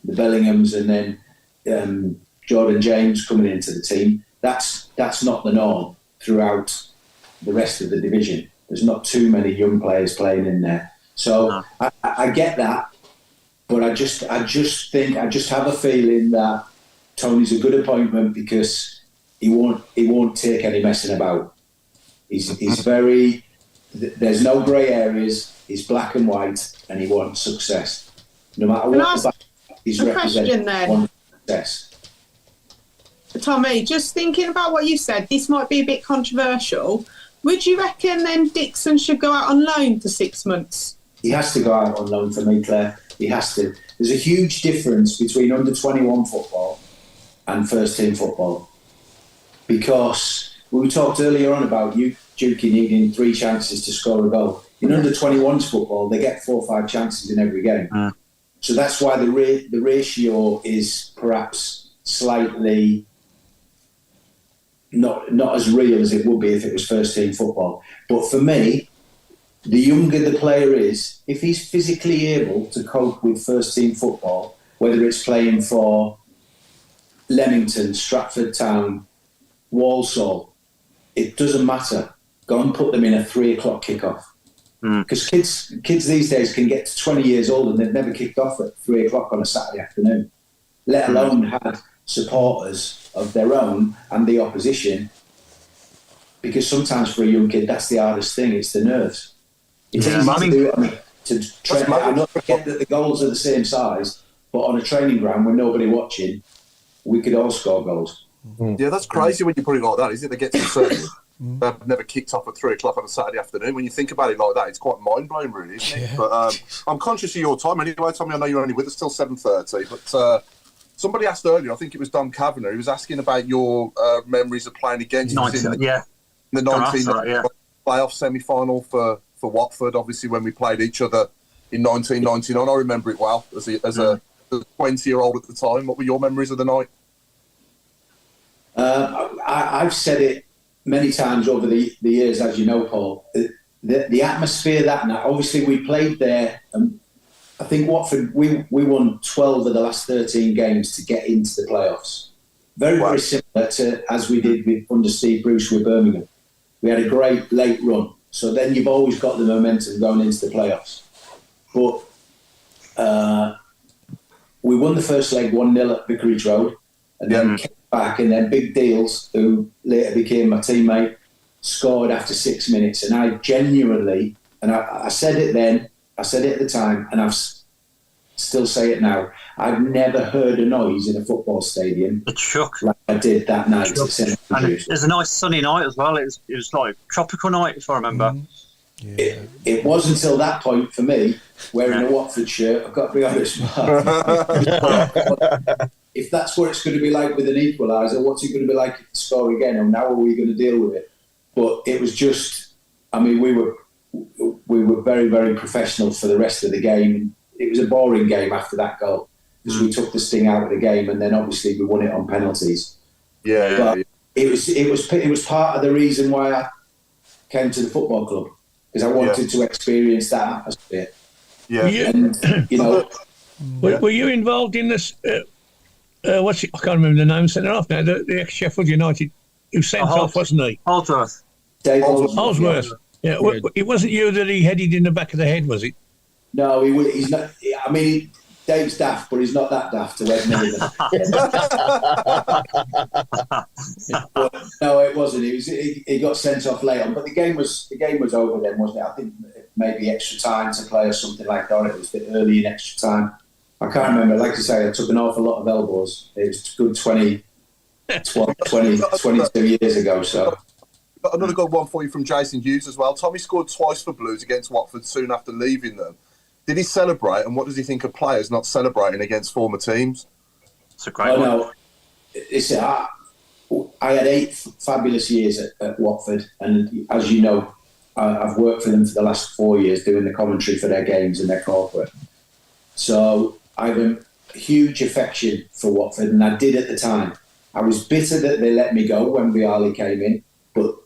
the Bellinghams and then Jordan James coming into the team. That's not the norm throughout the rest of the division. There's not too many young players playing in there. So I get that, but I just have a feeling that Tony's a good appointment because he won't take any messing about. He's very, there's no grey areas. He's black and white, and he wants success. No matter what he's representing, he wants success. Tommy, just thinking about what you said, this might be a bit controversial. Would you reckon then Dixon should go out on loan for 6 months? He has to go out on loan for me, Claire. He has to. There's a huge difference between under-21 football and first-team football. Because we talked earlier on about you, Dukey, needing 3 chances to score a goal. In under-21s football, they get 4 or 5 chances in every game. So that's why the ratio is perhaps slightly not as real as it would be if it was first-team football. But for me, the younger the player is, if he's physically able to cope with first-team football, whether it's playing for Leamington, Stratford Town, Walsall, it doesn't matter. Go and put them in a 3 o'clock kickoff. Because kids these days can get to 20 years old and they've never kicked off at 3 o'clock on a Saturday afternoon, let alone had supporters of their own and the opposition. Because sometimes for a young kid, that's the hardest thing, it's the nerves. It's easy to do it. To train, I know get that the goals are the same size, but on a training ground with nobody watching, we could all score goals. Yeah, that's crazy when you put it like that, isn't it? They get to certain they've never kicked off at 3 o'clock on a Saturday afternoon. When you think about it like that, it's quite mind-blowing, really, isn't it? But I'm conscious of your time anyway, Tommy. I know you're only with us till 7:30, but somebody asked earlier, I think it was Don Kavanagh, he was asking about your memories of playing against us in the 19 playoff semi-final for Watford, obviously, when we played each other in 1999. I remember it well as a 20-year-old at the time. What were your memories of the night? I've said it many times over the years, as you know, Paul. The atmosphere that night, obviously we played there. I think Watford, we won 12 of the last 13 games to get into the playoffs. Very similar to as we did under Steve Bruce with Birmingham. We had a great late run. So then you've always got the momentum going into the playoffs. But we won the first leg 1-0 at Vicarage Road, and then came back, and then Big Deals, who later became my teammate, scored after 6 minutes. And I genuinely, and I said it then, I said it at the time, and I've still say it now, I've never heard a noise in a football stadium. It shook. Like I did that night. And it was a nice sunny night as well. It was like a tropical night, if I remember. It was until that point for me, wearing a Watford shirt, I've got to be honest. If that's what it's going to be like with an equaliser, what's it going to be like if the score again? And how are we going to deal with it? But it was just, I mean, we were very, very professional for the rest of the game. It was a boring game after that goal because we took the sting out of the game, and then obviously we won it on penalties. But it was part of the reason why I came to the football club, because I wanted to experience that atmosphere. Were you involved in this? I can't remember the name. Centre off now. The ex-Sheffield United who sent off, wasn't he? Holdsworth. Dave Holdsworth. Yeah. It wasn't you that he headed in the back of the head, was it? No, he's not. I mean, Dave's daft, but he's not that daft to head me. But no, it wasn't. He got sent off late on, but the game was over then, wasn't it? I think maybe extra time to play or something like that. It was a bit early in extra time. I can't remember. Like I say, I took an awful lot of elbows. It was a good 22 years ago. So. Got another good one for you from Jason Hughes as well. Tommy scored twice for Blues against Watford soon after leaving them. Did he celebrate, and what does he think of players not celebrating against former teams? It's a great one. No, I had 8 fabulous years at Watford, and as you know, I've worked for them for the last 4 years doing the commentary for their games and their corporate. So I have a huge affection for Watford, and I did at the time. I was bitter that they let me go when Vialli came in, but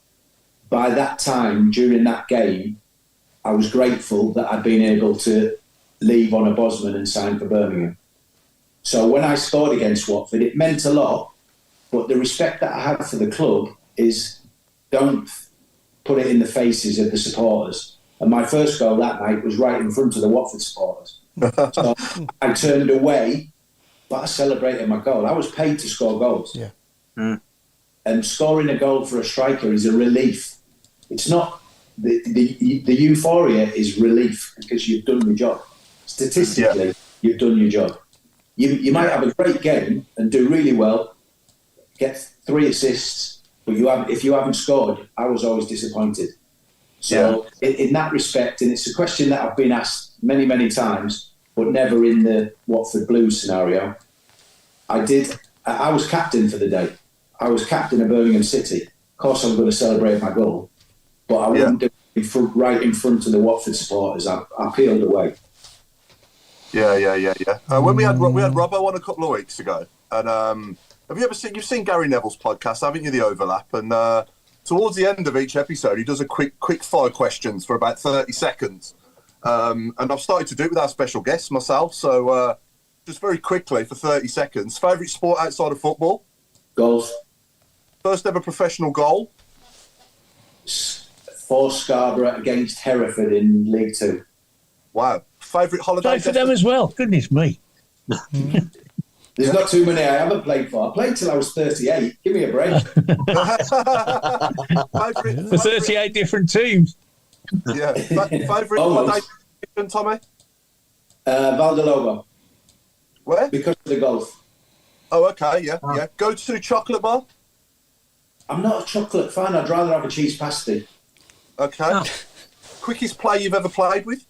by that time, during that game, I was grateful that I'd been able to leave on a Bosman and sign for Birmingham. So when I scored against Watford, it meant a lot, but the respect that I have for the club is don't put it in the faces of the supporters. And my first goal that night was right in front of the Watford supporters. So I turned away, but I celebrated my goal. I was paid to score goals. Yeah. And scoring a goal for a striker is a relief. It's not, the euphoria is relief because you've done your job. Statistically, you've done your job. You might have a great game and do really well, get 3 assists, but if you haven't scored, I was always disappointed. So in that respect, and it's a question that I've been asked many, many times, but never in the Watford Blues scenario. I was captain for the day. I was captain of Birmingham City. Of course, I'm going to celebrate my goal, but I wouldn't do it right in front of the Watford supporters. I peeled away. Yeah. When we had Robbo on a couple of weeks ago, and have you ever you've seen Gary Neville's podcast, haven't you? The Overlap, and towards the end of each episode, he does a quick fire questions for about 30 seconds, and I've started to do it with our special guests myself. So just very quickly for 30 seconds, favourite sport outside of football? Golf. First ever professional goal? For Scarborough against Hereford in League Two. Wow. Favourite holiday? Play for them as well. Goodness me. There's not too many I haven't played for. I played till I was 38. Give me a break. For 38 different teams. Yeah. Favourite holiday, Tommy? Valdalobo. Where? Because of the golf. Oh, okay, yeah. Go to chocolate bar? I'm not a chocolate fan. I'd rather have a cheese pasty. Okay. Oh. Quickest play you've ever played with?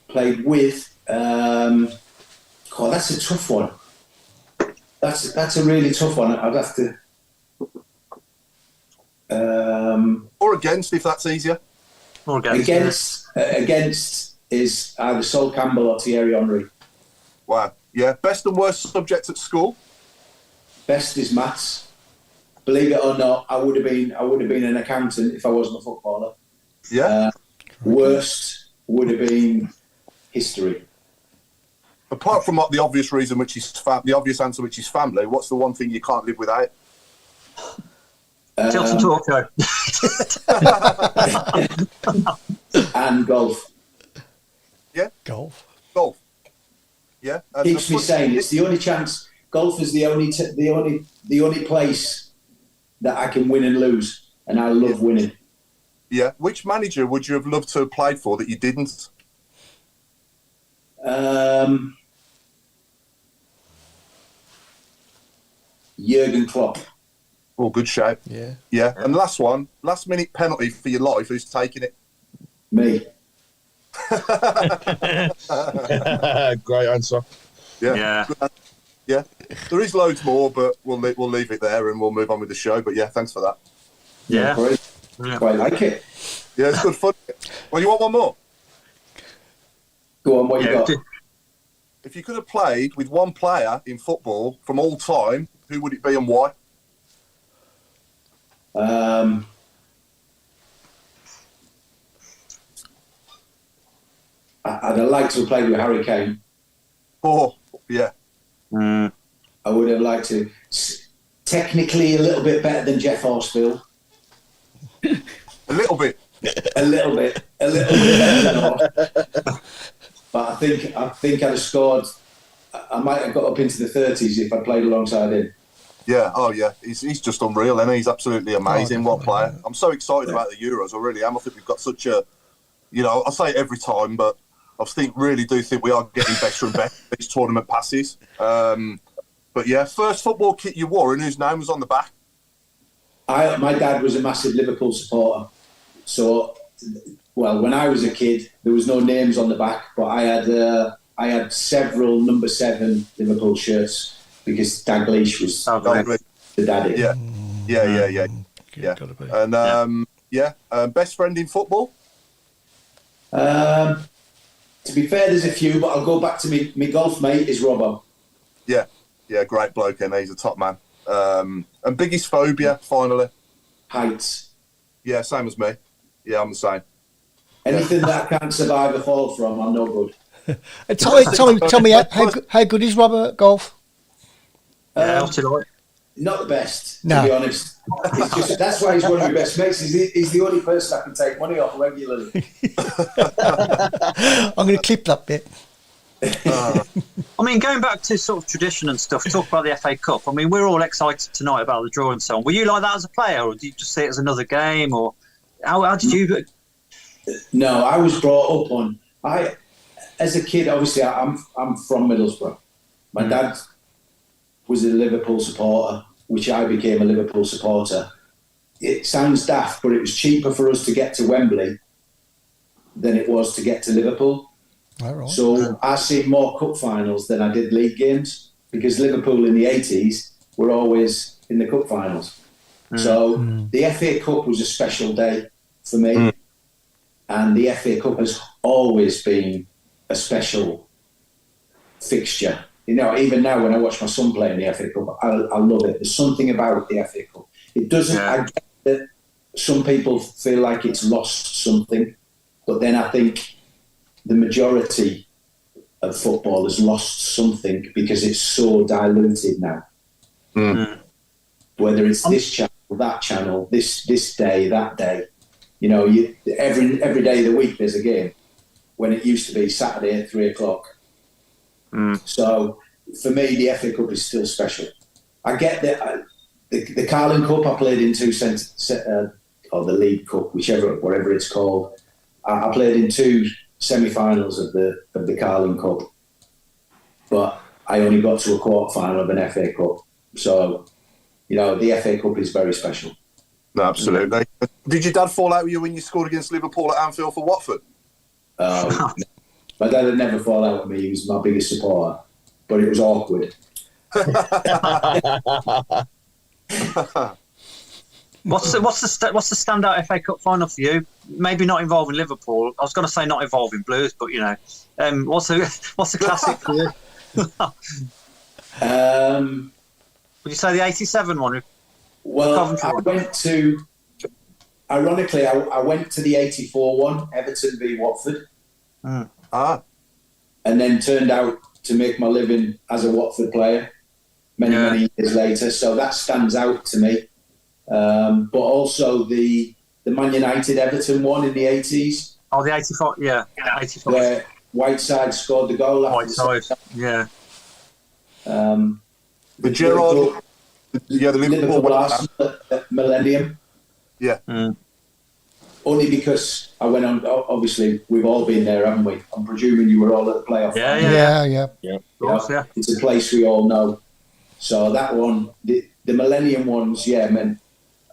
Played with... that's a tough one. That's a really tough one. I'd have to... or against, if that's easier. Or Against is either Sol Campbell or Thierry Henry. Wow. Yeah. Best and worst subject at school? Best is maths. Believe it or not, I would have been an accountant if I wasn't a footballer. Yeah. Worst would have been history. Apart from the obvious reason, which is the obvious answer, which is family, what's the one thing you can't live without? Tilton Talk. And golf. Yeah. Golf. Yeah. Keeps me sane. It's the only chance. Golf is the only place that I can win and lose, and I love winning. Yeah. Which manager would you have loved to have played for that you didn't? Jurgen Klopp. Oh, good shape. Yeah. And last minute penalty for your life. Who's taking it? Me. Great answer. Yeah. There is loads more, but we'll leave it there and we'll move on with the show. But yeah, thanks for that. Yeah. Quite like it. Yeah, it's good fun. Well, you want one more? Go on, what you got? If you could have played with one player in football from all time, who would it be and why? I'd have liked to have played with Harry Kane. Oh, yeah. I would have liked to. Technically, a little bit better than Jeff Horsfield. A little bit. A little bit better than But I think I'd have scored. I might have got up into the 30s if I played alongside him. Yeah, oh yeah, he's just unreal, and he's absolutely amazing. What player! I'm so excited about the Euros. I really am. I think we've got such a, I say it every time, but I really do think we are getting better and better as tournament passes. But yeah, first football kit you wore and whose name was on the back? My dad was a massive Liverpool supporter, so when I was a kid, there was no names on the back, but I had several number 7 Liverpool shirts because Dalglish was the daddy. Yeah. And best friend in football? To be fair, there's a few, but I'll go back to me golf mate is Robbo. Yeah, great bloke, and he's a top man. And biggest phobia, finally. Heights. Yeah, same as me. Yeah, I'm the same. Anything that I can't survive a fall from, I'm no good. Tell me how good is Robert at golf? What's it like? Not the best, No. to be honest. It's just, that's why he's one of my best mates. He's the only person I can take money off regularly. I'm going to clip that bit. I mean, going back to sort of tradition and stuff, talk about the FA Cup. I mean, we're all excited tonight about the draw and so on. Were you like that as a player, or did you just see it as another game, or how did you? No, I was brought up on. As a kid, obviously, I'm from Middlesbrough. My dad was a Liverpool supporter, which I became a Liverpool supporter. It sounds daft, but it was cheaper for us to get to Wembley than it was to get to Liverpool. Right. So I seen more cup finals than I did league games, because Liverpool in the 80s were always in the cup finals. So the FA Cup was a special day for me. And the FA Cup has always been a special fixture. You know, even now when I watch my son play in the FA Cup, I love it. There's something about the FA Cup. It doesn't, I get that some people feel like it's lost something, but then I think the majority of football has lost something because it's so diluted now. Whether it's this channel, that channel, this day, that day. You know, every day of the week there's a game, when it used to be Saturday at 3:00. So for me, the FA Cup is still special. I get that the Carling Cup I played in or the League Cup, whatever it's called. I played in 2 semi-finals of the Carling Cup, but I only got to a quarter-final of an FA Cup. So, you know, the FA Cup is very special. No, absolutely. Did your dad fall out with you when you scored against Liverpool at Anfield for Watford? My dad had never fall out with me. He was my biggest supporter, but it was awkward. What's the standout FA Cup final for you? Maybe not involving Liverpool. I was going to say not involving Blues, but you know, what's the classic for you? Would you say the '87 one? Well, I went to the '84 one, Everton v Watford. And then turned out to make my living as a Watford player many years later. So that stands out to me. But also the Man United Everton one in the 80s. Oh, the 85, yeah. 85. Where Whiteside scored the goal. Whiteside, yeah. The Gerrard, the Liverpool Arsenal at Millennium. Yeah. Only because I went on. Obviously, we've all been there, haven't we? I'm presuming you were all at the playoff. Yeah. Of course, yeah. It's a place we all know. So that one, the Millennium ones, man.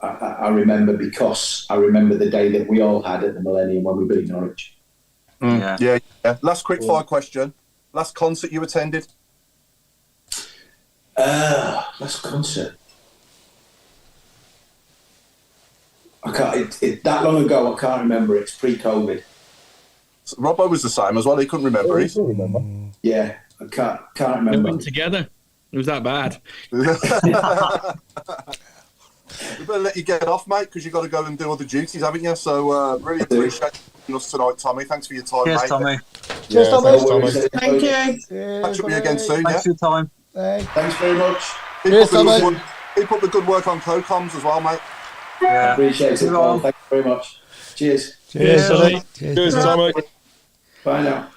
I remember, because I remember the day that we all had at the Millennium when we beat Norwich. Yeah. Last quick fire question. Last concert you attended? Last concert. I can't. That long ago, I can't remember. It's pre-COVID. So Robbo was the same as well. He couldn't remember. He still remember. Yeah, I can't remember. We went together. It was that bad. We better let you get off, mate, because you've got to go and do other duties, haven't you? So really appreciate us tonight, Tommy. Thanks for your time, Cheers, mate. Tommy. Cheers, Tommy. Thank you. Catch up with you again soon, Thanks for your time. Thanks very much. Keep up the good work on co-coms as well, mate. Yeah. Appreciate it, Paul. Thank you very much. Cheers. Cheers, Tommy. Cheers, Tommy. Bye now.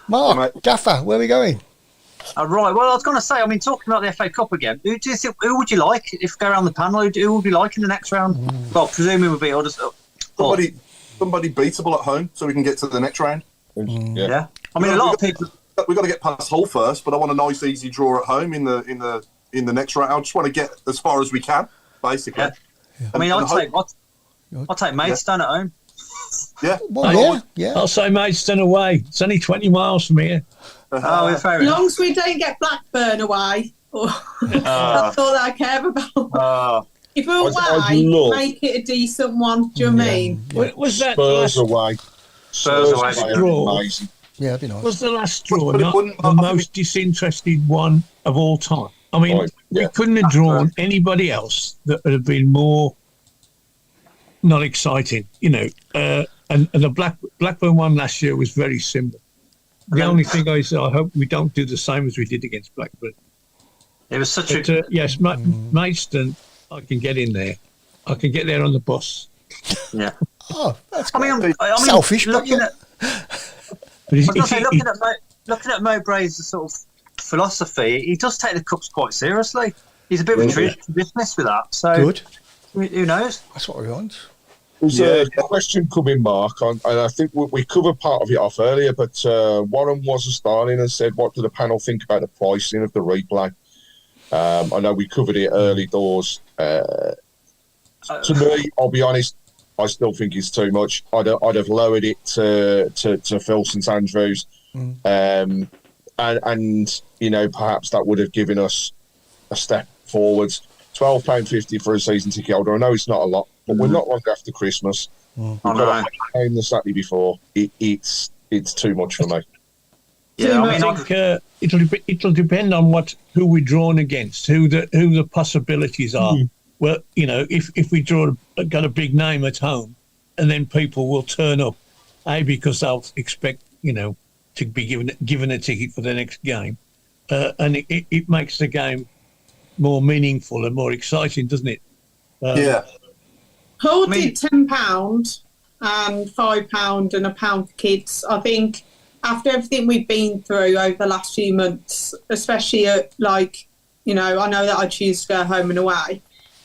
Mark, Gaffer, where are we going? Right. Well, I was going to say, I mean, talking about the FA Cup again, who would you like if you go around the panel? Who would you like in the next round? Well, presuming we'll be others. Somebody beatable at home so we can get to the next round. Yeah. I mean, a lot of people. We've got to get past Hull first, but I want a nice, easy draw at home in the next round. I just want to get as far as we can, basically. Yeah. I mean, I'll take Maidstone at home. Yeah. Well, yeah. I'll say Maidstone away. It's only 20 miles from here. Fair As long as we don't get Blackburn away, that's all that I care about. If we're away, make it a decent one. Do you know what I mean? Was that Spurs away? Spurs away. Draw. Amazing. Yeah, that'd be nice. Was the last draw But it not wouldn't- the most disinterested one of all time? I mean, Right, yeah. we couldn't have drawn anybody else that would have been more not exciting, you know. And the Blackburn one last year was very similar. The only thing I hope we don't do the same as we did against Blackburn. It was such But, a yes, Maidstone, I can get in there. I can get there on the bus. yeah. Oh, that's I mean, selfish, but looking yeah. at But if, I was gonna say, if, looking at Mowbray's sort of philosophy, he does take the cups quite seriously. He's a bit of a traditionalist with that. So Good. who knows? That's what we want. There's a question coming, Mark, and I think we covered part of it off earlier, but Warren was a starling and said, what do the panel think about the pricing of the replay? I know we covered it early doors. To me, I'll be honest, I still think it's too much. I'd have lowered it to Phil St Andrews, and you know, perhaps that would have given us a step forwards. £12.50 for a season ticket holder. I know it's not a lot, but we're not long after Christmas. We've got a game the Saturday before. It's too much for me. Yeah, I think it'll depend on who we're drawn against, who the possibilities are. Well, you know, if we got a big name at home, and then people will turn up, because they'll expect, you know, to be given a ticket for the next game, and it makes the game more meaningful and more exciting, doesn't it? Hull did £10 and £5 and £1 for kids. I think after everything we've been through over the last few months, especially at, like, you know, I know that I choose to go home and away,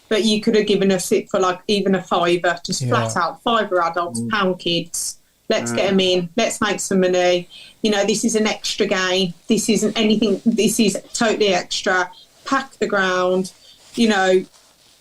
but you could have given us it for like even a £5, just flat out £5 adults, £1 kids. Let's get them in. Let's make some money. You know, this is an extra game. This isn't anything. This is totally extra. Pack the ground. You know,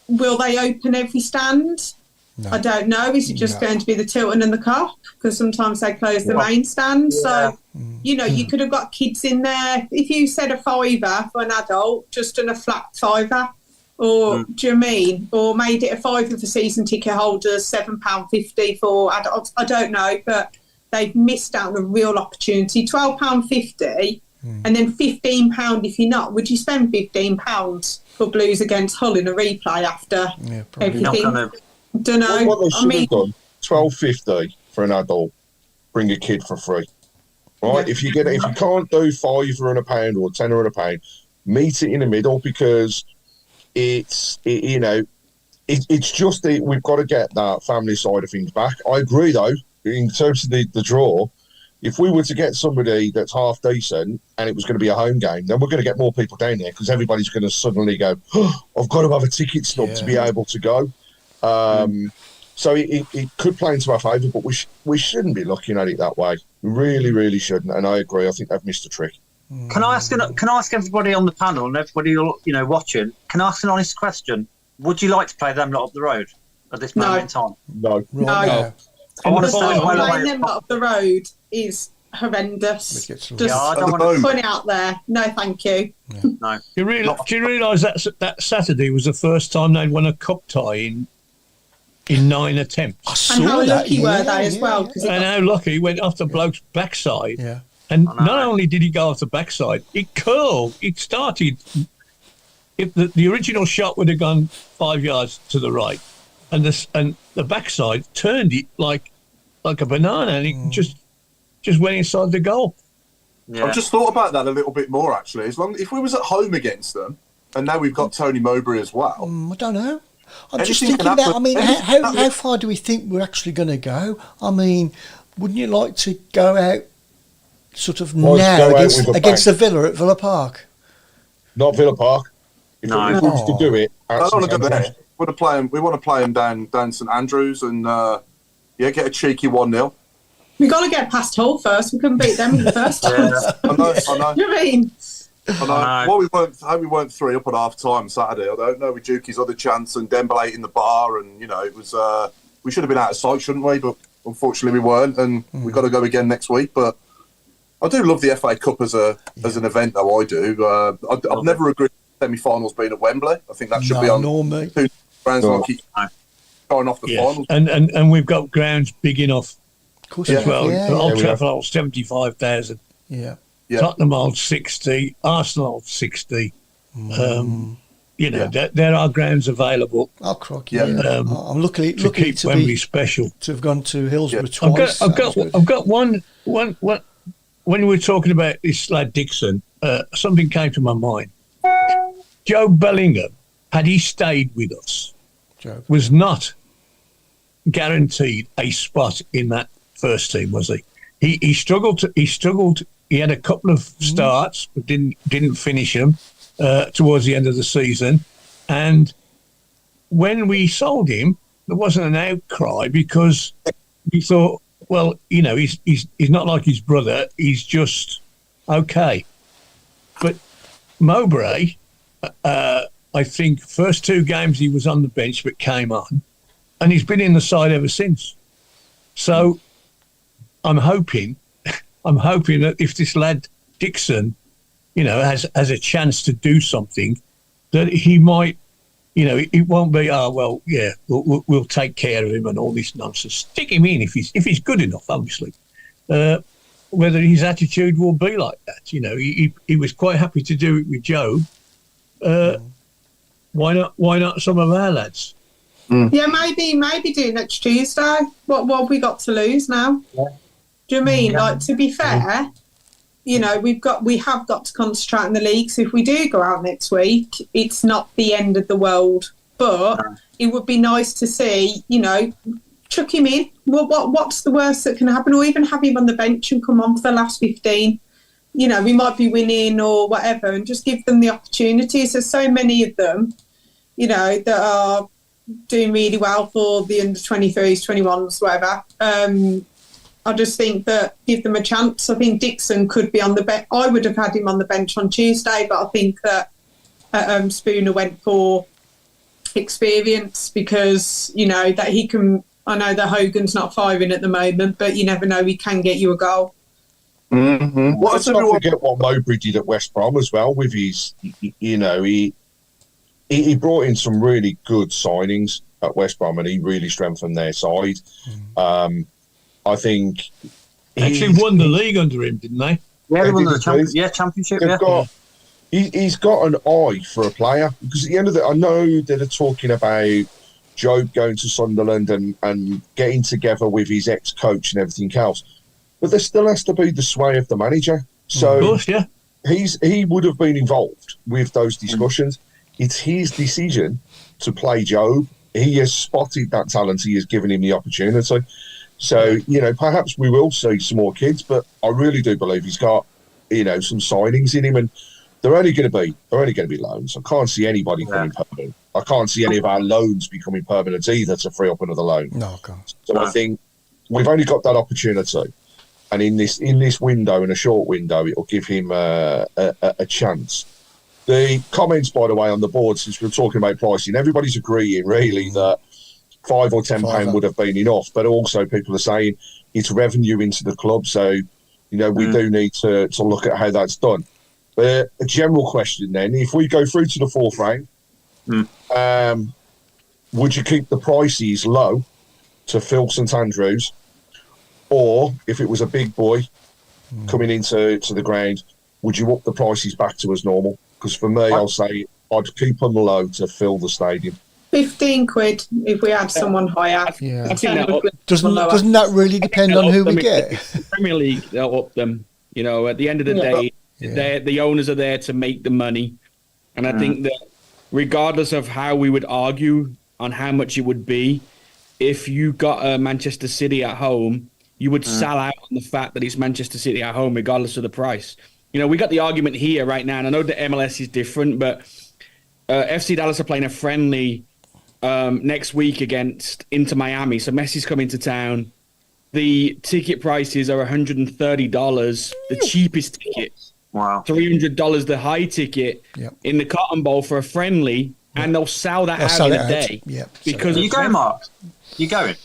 will they open every stand? No. I don't know. Is it just going to be the Tilton and the Cop? Because sometimes they close the main stand. So, you know, you could have got kids in there. If you said a £5 for an adult, just on a flat £5, or do you mean? Or made it a £5 for season ticket holders, £7.50 for adults. I don't know, but they've missed out on a real opportunity. £12.50 and then £15 if you're not. Would you spend £15 for Blues against Hull in a replay after everything? Don't know. What they should have done, £12.50 for an adult, bring a kid for free. Right? If you can't do £5 and £1 or £10 and £1, meet it in the middle, because it's just we've got to get that family side of things back. I agree, though, in terms of the draw. If we were to get somebody that's half decent and it was going to be a home game, then we're going to get more people down there, because everybody's going to suddenly go, I've got to have a ticket stub to be able to go. So it could play into our favour, but we shouldn't be looking at it that way. We really, really shouldn't. And I agree. I think they've missed a trick. Can I ask everybody on the panel and everybody watching? Can I ask an honest question? Would you like to play them lot up the road at this moment in time? No. No. I want to stay playing them lot up the road is horrendous. Just I don't want to put it out there. No, thank you. No. Do you realise that Saturday was the first time they'd won a cup tie in 9 attempts? And how lucky were they as well? And how lucky he went off the bloke's backside. Yeah. And not only did he go off the backside, it curled. It started. If the original shot would have gone 5 yards to the right, and the backside turned it like a banana, and it just went inside the goal. Yeah. I've just thought about that a little bit more, actually. If we was at home against them, and now we've got Tony Mowbray as well. I don't know. I'm just thinking that. I mean, how far do we think we're actually going to go? I mean, wouldn't you like to go out sort of now against the Villa at Villa Park? Not Villa Park. If we was to do it, I don't want to go there. We want to play them down St Andrews and get a cheeky 1-0. We got to get past Hull first. We couldn't beat them in the first time. I know. You mean? I know. Well, we weren't 3 up at half time Saturday. I don't know with Juki's other chance and Dembele in the bar, and it was we should have been out of sight, shouldn't we? But unfortunately we weren't, and we've got to go again next week. But I do love the FA Cup as an event, though. I do. I've never agreed with semi-finals being at Wembley. I think that should be on two grounds. Keep going off the finals, and we've got grounds big enough course as well. Yeah, Old yeah. Trafford holds 75,000. yeah. Tottenham holds 60. Arsenal holds 60. There are grounds available. Oh, crocky, Yeah. yeah. I'm lucky to keep to Wembley be special. to have gone to Hillsborough I've twice. got one. When we were talking about this lad Dixon, something came to my mind. Joe Bellingham, had he stayed with us, Joe. was not guaranteed a spot in that first team, was he? He struggled. He had a couple of starts, but didn't finish them towards the end of the season. And when we sold him, there wasn't an outcry because we thought, well, he's not like his brother. He's just okay. But Mowbray, I think first 2 games he was on the bench but came on, and he's been in the side ever since. So I'm hoping that if this lad Dixon, has a chance to do something, that he might, it won't be, we'll take care of him and all this nonsense. Stick him in if he's good enough, obviously. Whether his attitude will be like that, he was quite happy to do it with Joe. Why not some of our lads? Yeah, maybe do next Tuesday. What have we got to lose now? Yeah. Do you mean, to be fair, we have got to concentrate on the league. So if we do go out next week, it's not the end of the world. But it would be nice to see, chuck him in. Well, what's the worst that can happen? Or even have him on the bench and come on for the last 15. We might be winning or whatever, and just give them the opportunities. There's so many of them, that are doing really well for the under 23s, 21s, whatever. I just think that give them a chance. I think Dixon could be on the bench. I would have had him on the bench on Tuesday, but I think that Spooner went for experience because, that he can. I know that Hogan's not firing at the moment, but you never know, he can get you a goal. Mm-hmm. Let's not forget what Mowbray did at West Brom as well with his, he brought in some really good signings at West Brom and he really strengthened their side. I think actually won the league under him, didn't they? Yeah, they won the championship. He's got an eye for a player because at the end of I know that they're talking about Job going to Sunderland and getting together with his ex-coach and everything else, but there still has to be the sway of the manager. So of course, yeah, he would have been involved with those discussions. It's his decision to play Job. He has spotted that talent. He has given him the opportunity. So, perhaps we will see some more kids, but I really do believe he's got, some signings in him, and they're only going to be loans. I can't see anybody coming permanent. I can't see any of our loans becoming permanent either to free up another loan. No, I can't. So I think we've only got that opportunity, and in this window, in a short window, it'll give him a chance. The comments, by the way, on the board, since we're talking about pricing, everybody's agreeing really that £5 or £10 would have been enough, but also people are saying it's revenue into the club, so we do need to look at how that's done. But a general question then, if we go through to the fourth round, would you keep the prices low to fill St Andrews, or if it was a big boy coming into the ground, would you up the prices back to as normal? Because for me, I'll say I'd keep them low to fill the stadium. 15 quid if we had someone higher. Yeah. I think Doesn't that really depend on who we get? The Premier League, they'll up them. At the end of the day, the owners are there to make the money. And I think that regardless of how we would argue on how much it would be, if you got Manchester City at home, you would sell out on the fact that it's Manchester City at home, regardless of the price. We got the argument here right now, and I know the MLS is different, but FC Dallas are playing a friendly next week against Inter Miami. So Messi's coming to town. The ticket prices are $130, the cheapest ticket. Wow. $300, the high ticket in the Cotton Bowl for a friendly, and they'll sell that out in a day. Yeah. Because you going, Mark? You going?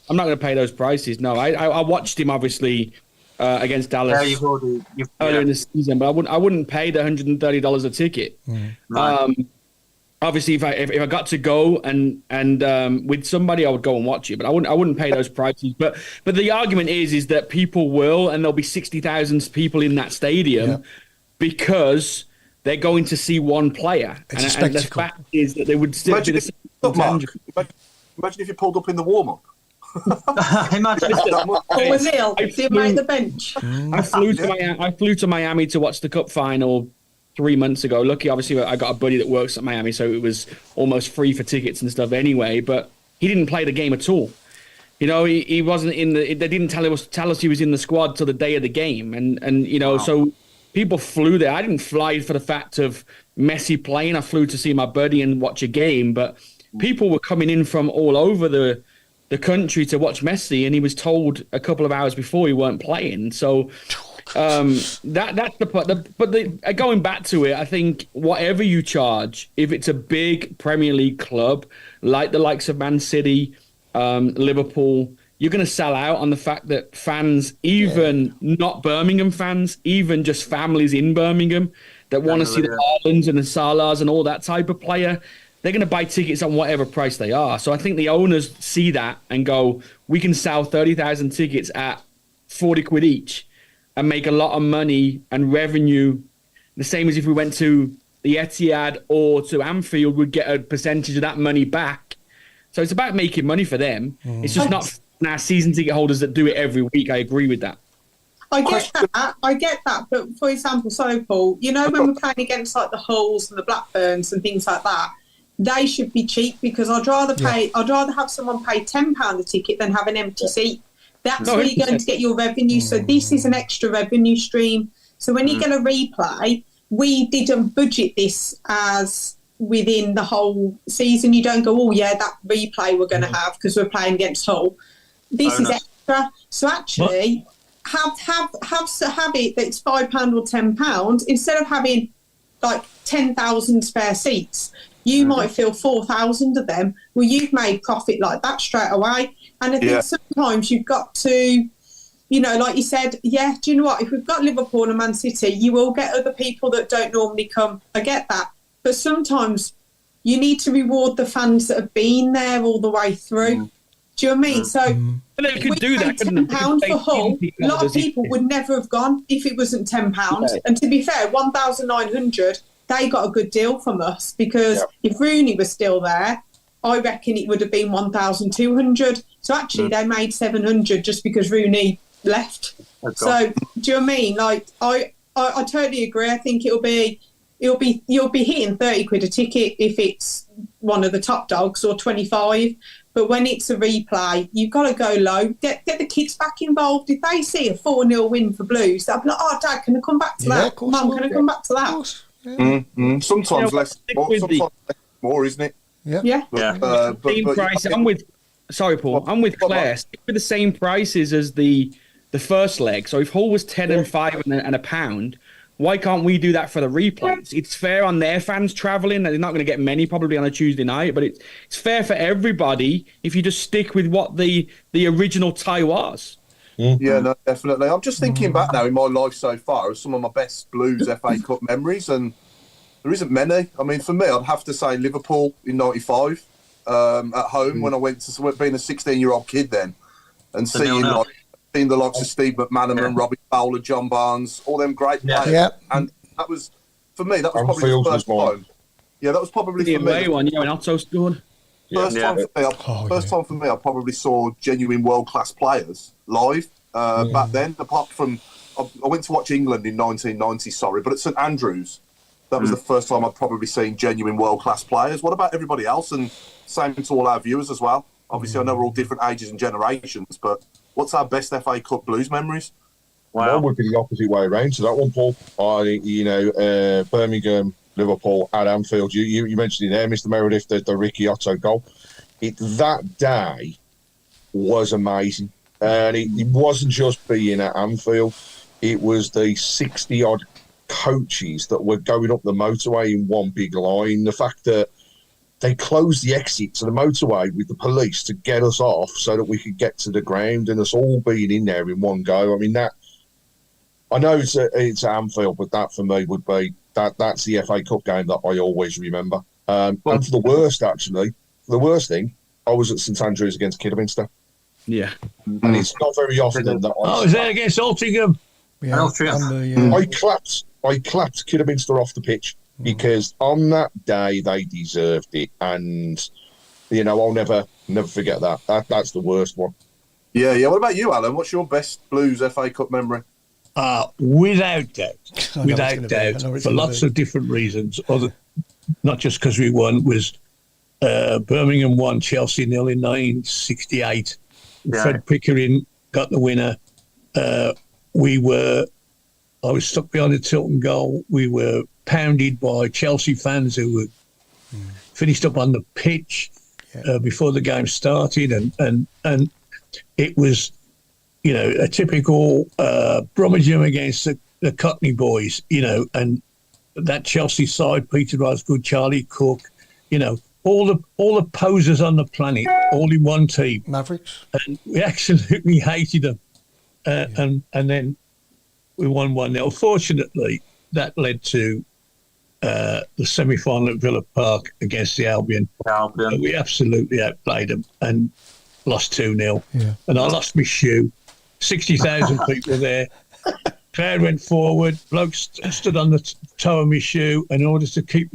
I'm not going to pay those prices. No, I watched him obviously against Dallas earlier in the season, but I wouldn't pay the $130 a ticket. No. obviously, if I got to go and with somebody, I would go and watch it, but I wouldn't pay those prices. But the argument is that people will, and there'll be 60,000 people in that stadium because they're going to see one player. It's a spectacle. And the fact is that they would still be the same. Imagine if you pulled up in the warm-up. Imagine. Or was ill? Did you make the bench? I flew to Miami to watch the Cup final 3 months ago. Lucky, obviously, I got a buddy that works at Miami, so it was almost free for tickets and stuff anyway. But he didn't play the game at all. You know, he wasn't in the. They didn't tell us he was in the squad till the day of the game, and you know, so people flew there. I didn't fly for the fact of Messi playing. I flew to see my buddy and watch a game, but people were coming in from all over the country to watch Messi, and he was told a couple of hours before he weren't playing. So that's the part. But going back to it, I think whatever you charge, if it's a big Premier League club like the likes of Man City, Liverpool, you're going to sell out on the fact that fans, even not Birmingham fans, even just families in Birmingham that want to see the Haalands and the Salahs and all that type of player, they're going to buy tickets on whatever price they are. So I think the owners see that and go, we can sell 30,000 tickets at 40 quid each and make a lot of money and revenue. The same as if we went to the Etihad or to Anfield, we'd get a percentage of that money back. So it's about making money for them. It's just not our season ticket holders that do it every week. I agree with that. I get that. But for example, Paul, you know, when we're playing against like the Hulls and the Blackburns and things like that, they should be cheap because I'd rather have someone pay £10 a ticket than have an empty seat. That's where you're going to get your revenue. So this is an extra revenue stream. So when you get a replay, we didn't budget this as within the whole season. You don't go, oh yeah, that replay we're going to have because we're playing against Hull. This is extra. So actually, have it that it's £5 or £10 instead of having like 10,000 spare seats. You might fill 4,000 of them. Well, you've made profit like that straight away. And I think sometimes you've got to, you know, like you said, do you know what? If we've got Liverpool and Man City, you will get other people that don't normally come. I get that. But sometimes you need to reward the fans that have been there all the way through. Do you know what I mean? So they could do that. £10 for Hull, a lot of people would never have gone if it wasn't £10. And to be fair, 1,900, they got a good deal from us because if Rooney was still there, I reckon it would have been 1,200. So actually, they made 700 just because Rooney left. So do you know what I mean? Like I totally agree. I think you'll be hitting 30 quid a ticket if it's one of the top dogs or 25. But when it's a replay, you've got to go low. Get the kids back involved. If they see a 4-0 win for Blues, they'll be like, "Oh, Dad, can I come back to that? Mum, can I come back to that?" Sometimes less, more, isn't it? Yeah. Same price. Sorry, Paul. I'm with Claire. Stick with the same prices as the first leg. So if Hull was 10 and 5 and a pound, why can't we do that for the replays? It's fair on their fans travelling. They're not going to get many probably on a Tuesday night, but it's fair for everybody if you just stick with what the original tie was. Yeah, no, definitely. I'm just thinking back now in my life so far of some of my best Blues FA Cup memories, and there isn't many. I mean, for me, I'd have to say Liverpool in '95 at home when I went to being a 16-year-old kid then, and seeing the likes of Steve McManaman, Robbie Fowler, John Barnes, all them great players. Yeah. And that was, for me, that was probably the first time. Yeah, that was probably for me. When Otto scored. First time for me, I probably saw genuine world-class players live back then. Apart from, I went to watch England in 1990, but at St Andrews, that was the first time I'd probably seen genuine world-class players. What about everybody else? And same to all our viewers as well. Obviously, I know we're all different ages and generations, but what's our best FA Cup Blues memories? Wow. Mine would be the opposite way around to that one, Paul. Birmingham, Liverpool at Anfield. You mentioned it there, Mr. Meredith, the Ricky Otto goal. That day was amazing. And it wasn't just being at Anfield. It was the 60-odd coaches that were going up the motorway in one big line. The fact that they closed the exit to the motorway with the police to get us off so that we could get to the ground, and us all being in there in one go. I mean, that, I know it's at Anfield, but that for me would be, that's the FA Cup game that I always remember. And for the worst, actually, the worst thing, I was at St Andrews against Kidderminster. Yeah. And it's not very often that I was there against Altrincham. Yeah, I clapped Kidderminster off the pitch because on that day they deserved it, and I'll never forget that. That's the worst one. Yeah. What about you, Alan? What's your best Blues FA Cup memory? Without doubt, for lots of different reasons, not just because we won, was Birmingham won, Chelsea 0 in 1968. Yeah. Fred Pickering got the winner. I was stuck behind the Tilton goal. We were pounded by Chelsea fans who were finished up on the pitch before the game started, and it was, a typical Brummagem against the Cockney boys, and that Chelsea side, Peter Osgood, Charlie Cook, all the posers on the planet, all in one team. Mavericks. And we absolutely hated them. And then we won 1-0. Fortunately, that led to the semi-final at Villa Park against the Albion. We absolutely outplayed them and lost 2-0. Yeah. And I lost my shoe. 60,000 people there. Crowd went forward. Bloke stood on the toe of my shoe. And in order to keep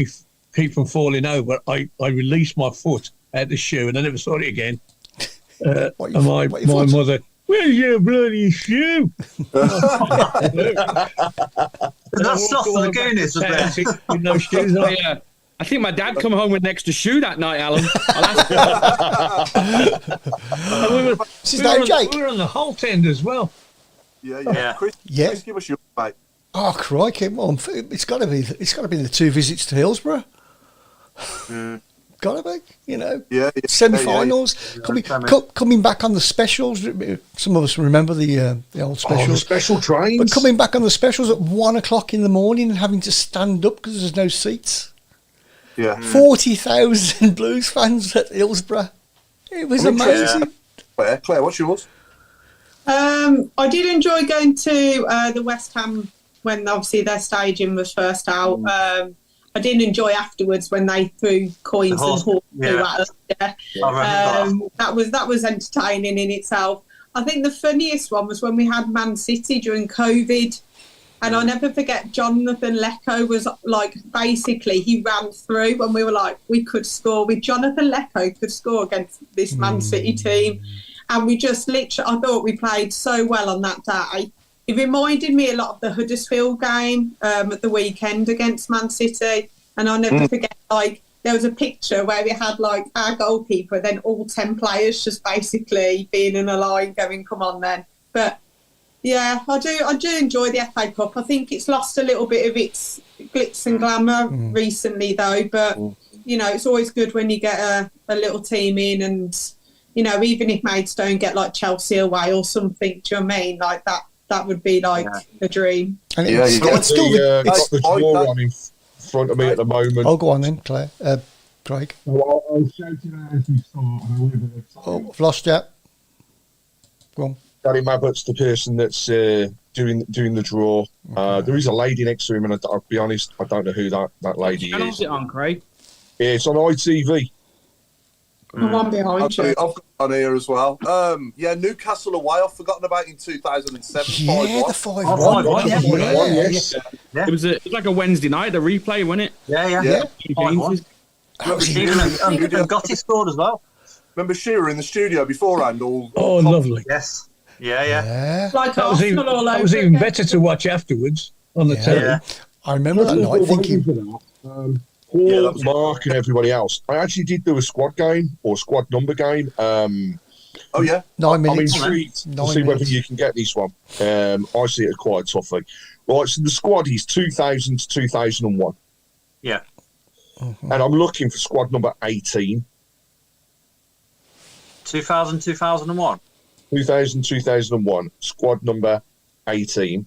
from falling over, I released my foot out the shoe, and I never saw it again. And my mother, where's your bloody shoe? That's not the goodness of that. With no shoes on. Yeah. I think my dad come home with an extra shoe that night, Alan. We were on the Holt end as well. Yeah. Chris, give us your mate. Oh crikey! Well, it's got to be the 2 visits to Hillsborough. Got to be, semi-finals. Coming back on the specials. Some of us remember the old specials. The special trains. But coming back on the specials at 1 o'clock in the morning and having to stand up because there's no seats. Yeah. 40,000 Blues fans at Hillsborough. It was amazing. Claire, what's yours? I did enjoy going to the West Ham when obviously their staging was first out. I did enjoy afterwards when they threw coins and horses at us. That was entertaining in itself. I think the funniest one was when we had Man City during COVID. And I'll never forget, Jonathan Lecco was basically, he ran through and we were like, we could score. With Jonathan Lecco could score against this Man City team. And we just literally, I thought we played so well on that day. It reminded me a lot of the Huddersfield game at the weekend against Man City. And I'll never forget, there was a picture where we had our goalkeeper, then all 10 players just basically being in a line going, come on then. But yeah, I do enjoy the FA Cup. I think it's lost a little bit of its glitz and glamour recently, though. But, it's always good when you get a little team in and, even if Maidstone get Chelsea away or something, do you know what I mean? That would be a dream. And it's still the draw on in front of me at the moment. Oh, go on then, Claire. Craig. Well, I'll shout it out as we start. Oh, I've lost you. Go on. Gary Mabbott's the person that's doing the draw. There is a lady next to him, and I'll be honest, I don't know who that lady is. It on, Craig? Yeah, it's on ITV. The one behind you. I've got on here as well. Newcastle away. I've forgotten about in 2007. Yeah, 5-1. The 5-1. Yes. It was like a Wednesday night, the replay, wasn't it? Yeah. 5-1. And Gotti scored as well. Remember Shearer in the studio beforehand? Lovely. Yes. Yeah. That was even better to watch afterwards on the telly. Yeah. I remember that night thinking... Paul, Mark and everybody else. I actually did do a squad game or squad number game. 9 minutes. I'm intrigued to see whether you can get this one. I see it quite toughly. Right, so the squad is 2000 to 2001. Yeah. And I'm looking for squad number 18. 2000, 2001? 2000, 2001, squad number 18.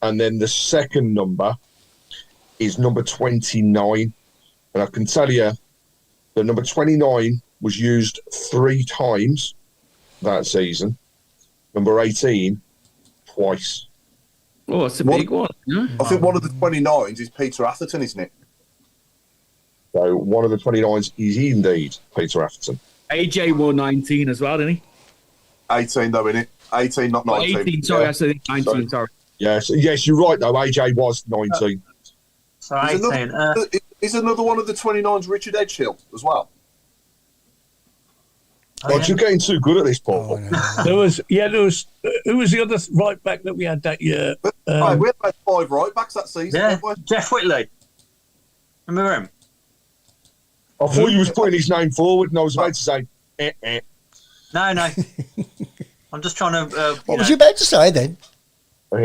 And then the second number is number 29. And I can tell you that number 29 was used 3 times that season. Number 18, twice. Oh, that's a big one. I think one of the 29s is Peter Atherton, isn't it? So one of the 29s is indeed Peter Atherton. AJ wore 19 as well, didn't he? 18 though, innit? 18, not 19. 18, sorry, I said 19, sorry. Yes, you're right though. AJ was 19. So 18. Is another one of the 29s Richard Edgehill as well? You're getting too good at this, Paul. There was. Who was the other right back that we had that year? We had about 5 right backs that season. Yeah, Haven't we? Jeff Whitley. Remember him? I thought you was putting his name forward, and I was about to say, No. I'm just trying to. What was you about to say then? I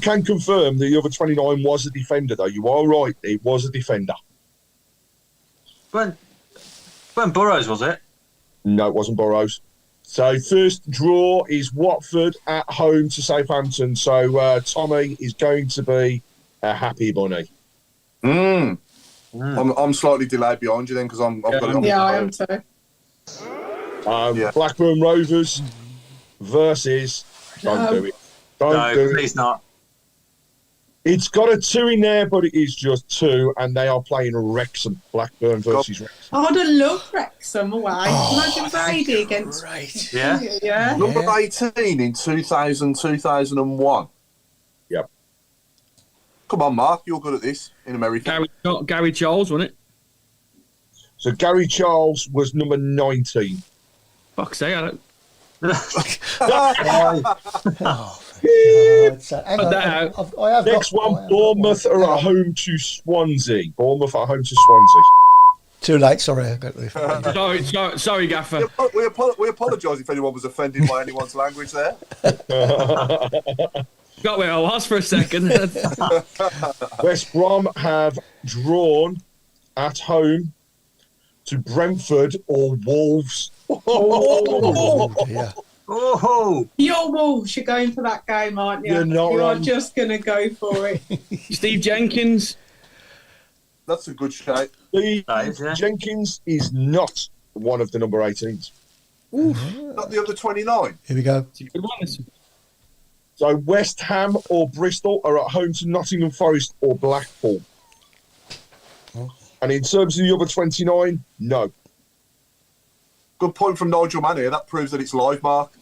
can confirm the other 29 was a defender, though. You are right; it was a defender. When Burrows was it? No, it wasn't Burrows. So first draw is Watford at home to Southampton. So Tommy is going to be a happy bunny. I'm slightly delayed behind you then because I've got it on. Yeah, I am too. Blackburn Rovers versus. Don't do it. Don't do it. Please not. It's got a 2 in there, but it is just 2, and they are playing Wrexham. Blackburn versus Wrexham. I'd have loved Wrexham away. Imagine Brady against. Right. Yeah. Number 18 in 2000, 2001. Yep. Come on, Mark. You're good at this in America. Gary Charles, wasn't it? So Gary Charles was number 19. Fuck's sake, I don't... Next one, Bournemouth are at home to Swansea. Too late, sorry. I got Sorry, Gaffer. We apologise if anyone was offended by anyone's language there. Got where I was for a second. West Brom have drawn at home to Brentford or Wolves. Yeah. Oh, Your Wolves, you're going for that game, aren't you? You're not You are wrong. just going to go for it. Steve Jenkins. That's a good shout. Jenkins is not one of the number 18s. Not the other 29. Here we go. So West Ham or Bristol are at home to Nottingham Forest or Blackpool. And in terms of the other 29, no. Good point from Nigel Mann here. That proves that it's live, Mark.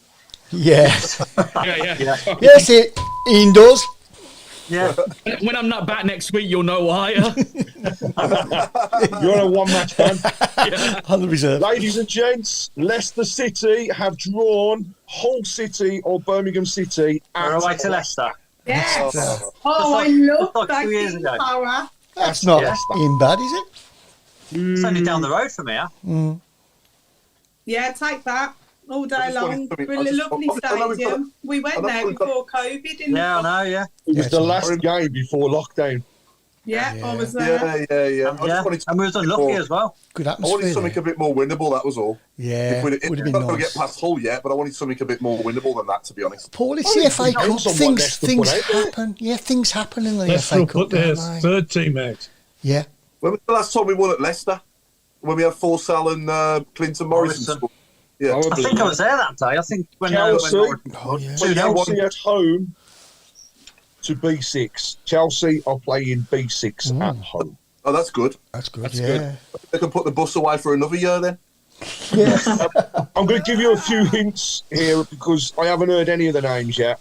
Yes. Yeah. Yes, Ian does. yeah. When I'm not back next week, you'll know why. You're on a one-match ban. On the reserve. Ladies and gents, Leicester City have drawn Hull City or Birmingham City at We're away to Leicester. Yes. Oh, I love like that 2 years King ago. Power. That's not Ian bad, is it? It's only down the road from here. Yeah, take that all day just wanted long. to be- Really lovely I know we've got stadium. We went know there we've got- before COVID, didn't Yeah, I we? know, yeah. It was the last game before lockdown. Yeah, I was there. Yeah. I Yeah. just wanted And we was unlucky as well. Good I wanted atmosphere. something a bit more winnable, that was all. Yeah, We're would have been not going to nice. get past Hull yet, but I wanted something a bit more winnable than that, to be honest. Paul, it's the FA Cup. depends on what Things Leicester put out there. happen. Yeah, things happen in the Leicester FA will Cup. put their don't they? third team out. Yeah. When was the last time we won at Leicester? When we had Forsell and Clinton Morrison. Morrison. Yeah. I think I was there that day. I think when Chelsea. Oh, yeah. 2-0. Chelsea at home to B6. Chelsea are playing B6 at home. Oh, that's good. That's good. That's yeah. good. They can put the bus away for another year then. Yeah. I'm going to give you a few hints here because I haven't heard any of the names yet.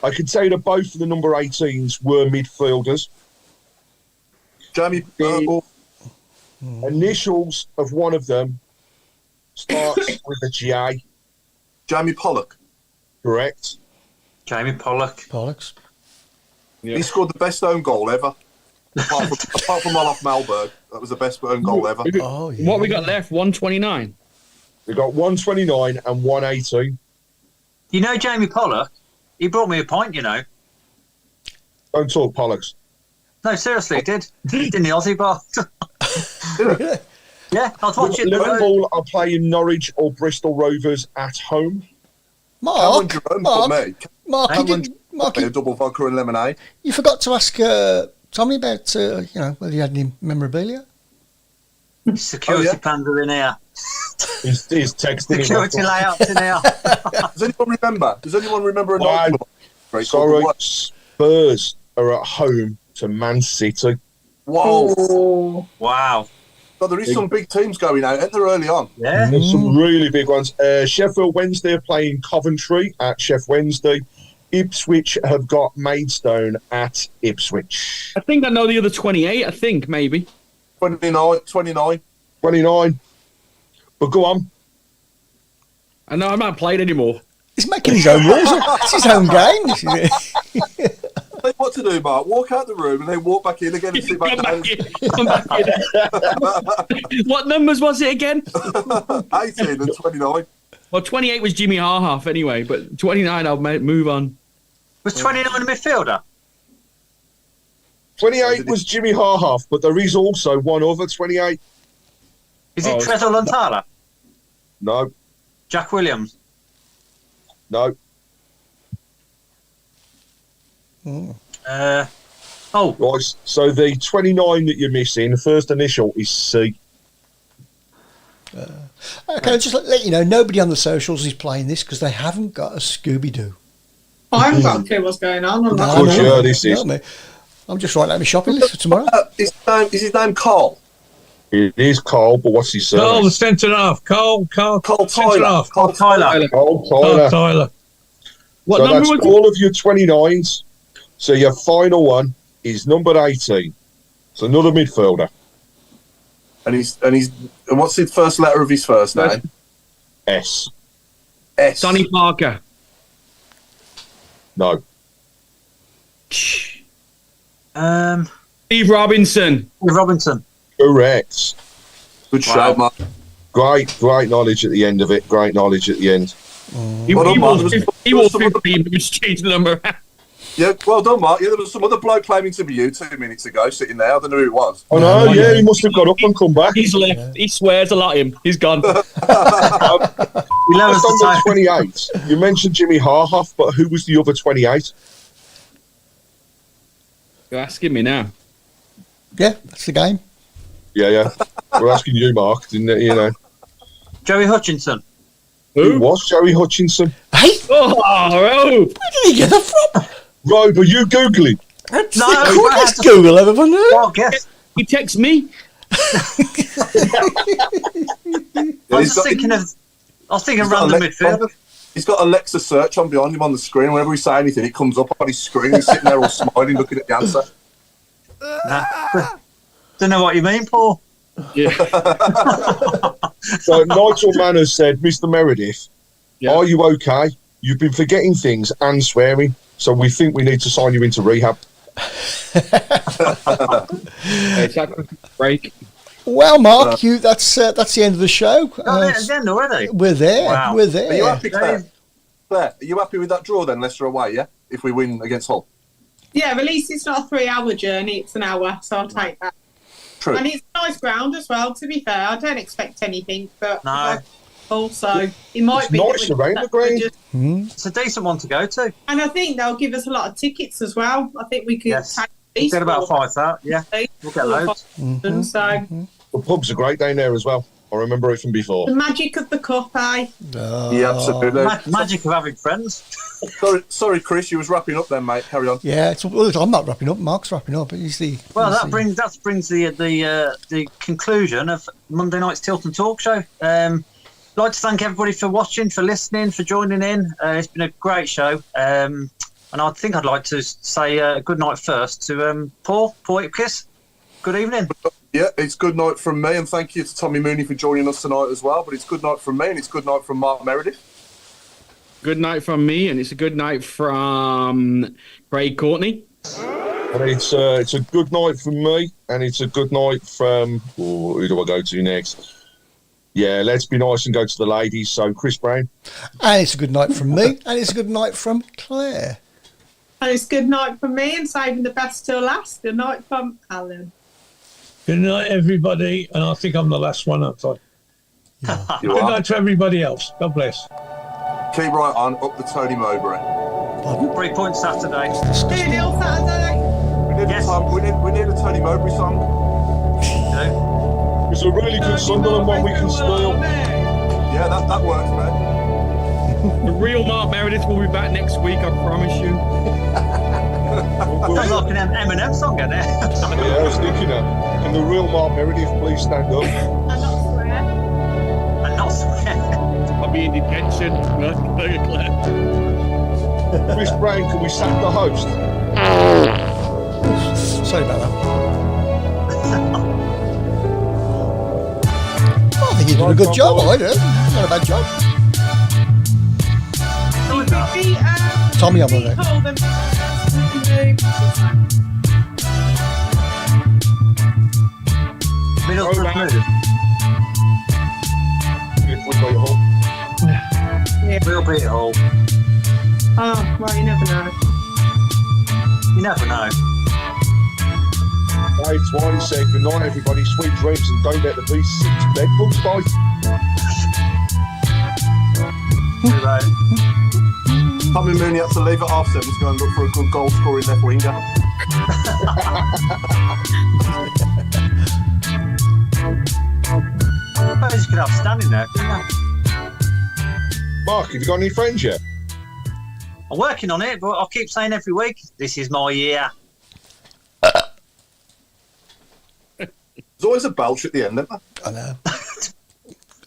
I can tell you that both of the number 18s were midfielders. Jamie Initials of one of them starts with a J. Jamie Pollock. Correct. Jamie Pollock. Bollocks. He scored the best own goal ever. apart from Olaf Malberg. That was the best own goal ever. Oh, yeah. What we got left? 129. We've got 129 and 118. You know Jamie Pollock? He brought me a pint, you know. Don't talk Pollocks. No, seriously, he did. In the Aussie bar. Really? Yeah, I was watching Liverpool are playing Norwich or Bristol Rovers at home. Cameron Mark, Jerome Mark, put me. Mark, you, Cameron didn't, Mark a double vodka and lemonade. you forgot to ask Tommy about, whether you had any memorabilia. Security Oh, yeah? panda in here. He's texting Security layouts in here. Does anyone remember? A Wow. night club? Great Sorry, club. Spurs are at home to Man City. Whoa. Oh. Wow. But there is some big teams going out, aren't there, early on? Yeah. There's some really big ones. Sheffield Wednesday are playing Coventry at Sheff Wednesday. Ipswich have got Maidstone at Ipswich. I think I know the other 28. I think maybe 29. 29. But go on. I know I'm not played anymore. He's making his own rules up. It's his own game. This is it. Tell you what to do, Mark. Walk out the room and then walk back in again and sit back down. Come back in. What numbers was it again? 18 and 29. Well, 28 was Jimmy Harhalf anyway, but 29 I'll move on. Was 29 a midfielder? 28 was Jimmy Harhalf, but there is also one other 28. Is it Trezor Lantala? No, Jack Williams? no. Oh, Right, so the 29 that you're missing, the first initial is C. Okay, I'll just let you know, nobody on the socials is playing this because they haven't got a Scooby-Doo. I haven't got a clue what's going on. I'm not Good, yeah, this is. I'm just writing out my shopping list for tomorrow. Is his name Carl? It is Carl, but what's his surname? Carl, the centre half. Carl Tyler. centre half. Carl Tyler. Carl Carl Tyler. Tyler. What So number that's was it? all of your 29s. So your final one is number 18. It's another midfielder. And what's the first letter of his first name? S. S. Sonny Parker. No. Steve Robinson. Robinson. Correct. Good shout, Mark. Great knowledge at the end of it. Great knowledge at the end. He Well done, Mark. was 15, but was changed the number. Yeah, well done, Mark. Yeah, there was some other bloke claiming to be you 2 minutes ago sitting there. I don't know who it was. Oh, no, yeah, he must have got up and come back. He's left. He swears a lot. He's gone. He lowers That's the number time. 28. You mentioned Jimmy Harhalf, but who was the other 28? You're asking me now. Yeah, that's the game. Yeah. We're asking you, Mark, didn't it? You know. Joey Hutchinson. Who was Joey Hutchinson? Hey, Oh, where did he get that from? Right, but you Googling. Let's Google everyone. Well, guess. he texts me. I was thinking random midfield. He's got Alexa search on behind him on the screen. Whenever we say anything, it comes up on his screen. He's sitting there all smiling, looking at the answer. Don't know what you mean, Paul. Yeah. So Nigel Manners said, Mr. Meredith, are you okay? You've been forgetting things and swearing, so we think we need to sign you into rehab. Break. Well, Mark, that's the end of the show. It's the end already. We're there. Wow. We're there. Are you happy, Claire? Claire, are you happy with that draw then, Leicester away, yeah? If we win against Hull? Yeah, at least it's not a 3-hour journey, it's an hour, so I'll take that. True. And it's nice ground as well, to be fair. I don't expect anything, but No. also it might It's be. nice around the ground. It's a decent one to go to. And I think they'll give us a lot of tickets as well. I think we could Yes. take We'll get about 5,000. Yeah, we'll get loads. So The pubs are great down there as well. I remember it from before. the magic of the cup, eh? Yeah, absolutely. Magic of having friends. Sorry, Chris, you was wrapping up then, mate. Carry on. Yeah, I'm not wrapping up. Mark's wrapping up. He's the. Well, he's that brings the conclusion of Monday night's Tilton Talk Show. Like to thank everybody for watching, for listening, for joining in. It's been a great show. And I think I'd like to say good night first to Paul Ipkiss. Good evening. Yeah, it's good night from me, and thank you to Tommy Mooney for joining us tonight as well. But it's good night from me, and it's good night from Mark Meredith. Good night from me, and it's a good night from Craig Courtney. And it's a good night from me, and it's a good night from... Oh, who do I go to next? Yeah, let's be nice and go to the ladies. So, Chris Browne. And it's a good night from me, and it's a good night from Claire. And it's good night from me, and saving the best till last. Good night from Alan. Good night, everybody. And I think I'm the last one outside. You Good are. night to everybody else. God bless. Keep right on, up the Tony Mowbray. Pardon? 3 points Saturday. 2-0 Saturday. Yes. We need a Tony Mowbray song. It's a really good Sunderland one we can steal. Yeah, that works, man. The real Mark Meredith will be back next week, I promise you. Sounds like an Eminem song, isn't it? Yeah, I was thinking that. Can the real Mark Meredith please stand up? And not swear. And not swear. I'll be in detention. Chris Browne, can we sack the host? Sorry about that. I think you did a good job, I did. Not a bad job. Tommy, I'm on there. Middlesbrough move. We'll be at Hull. Oh, well, you never know. You never know. Dave Twine said, good night, everybody. Sweet dreams and don't let the B6 bed bugs bite. Right. Tommy Mooney had to leave at half 7 to go and look for a good goal scoring left winger. I suppose you could have standing there, couldn't you? Mark, have you got any friends yet? I'm working on it, but I'll keep saying every week, this is my year. There's always a belch at the end, isn't there? I know.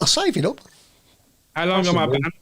I'll save it up. How long am I banned?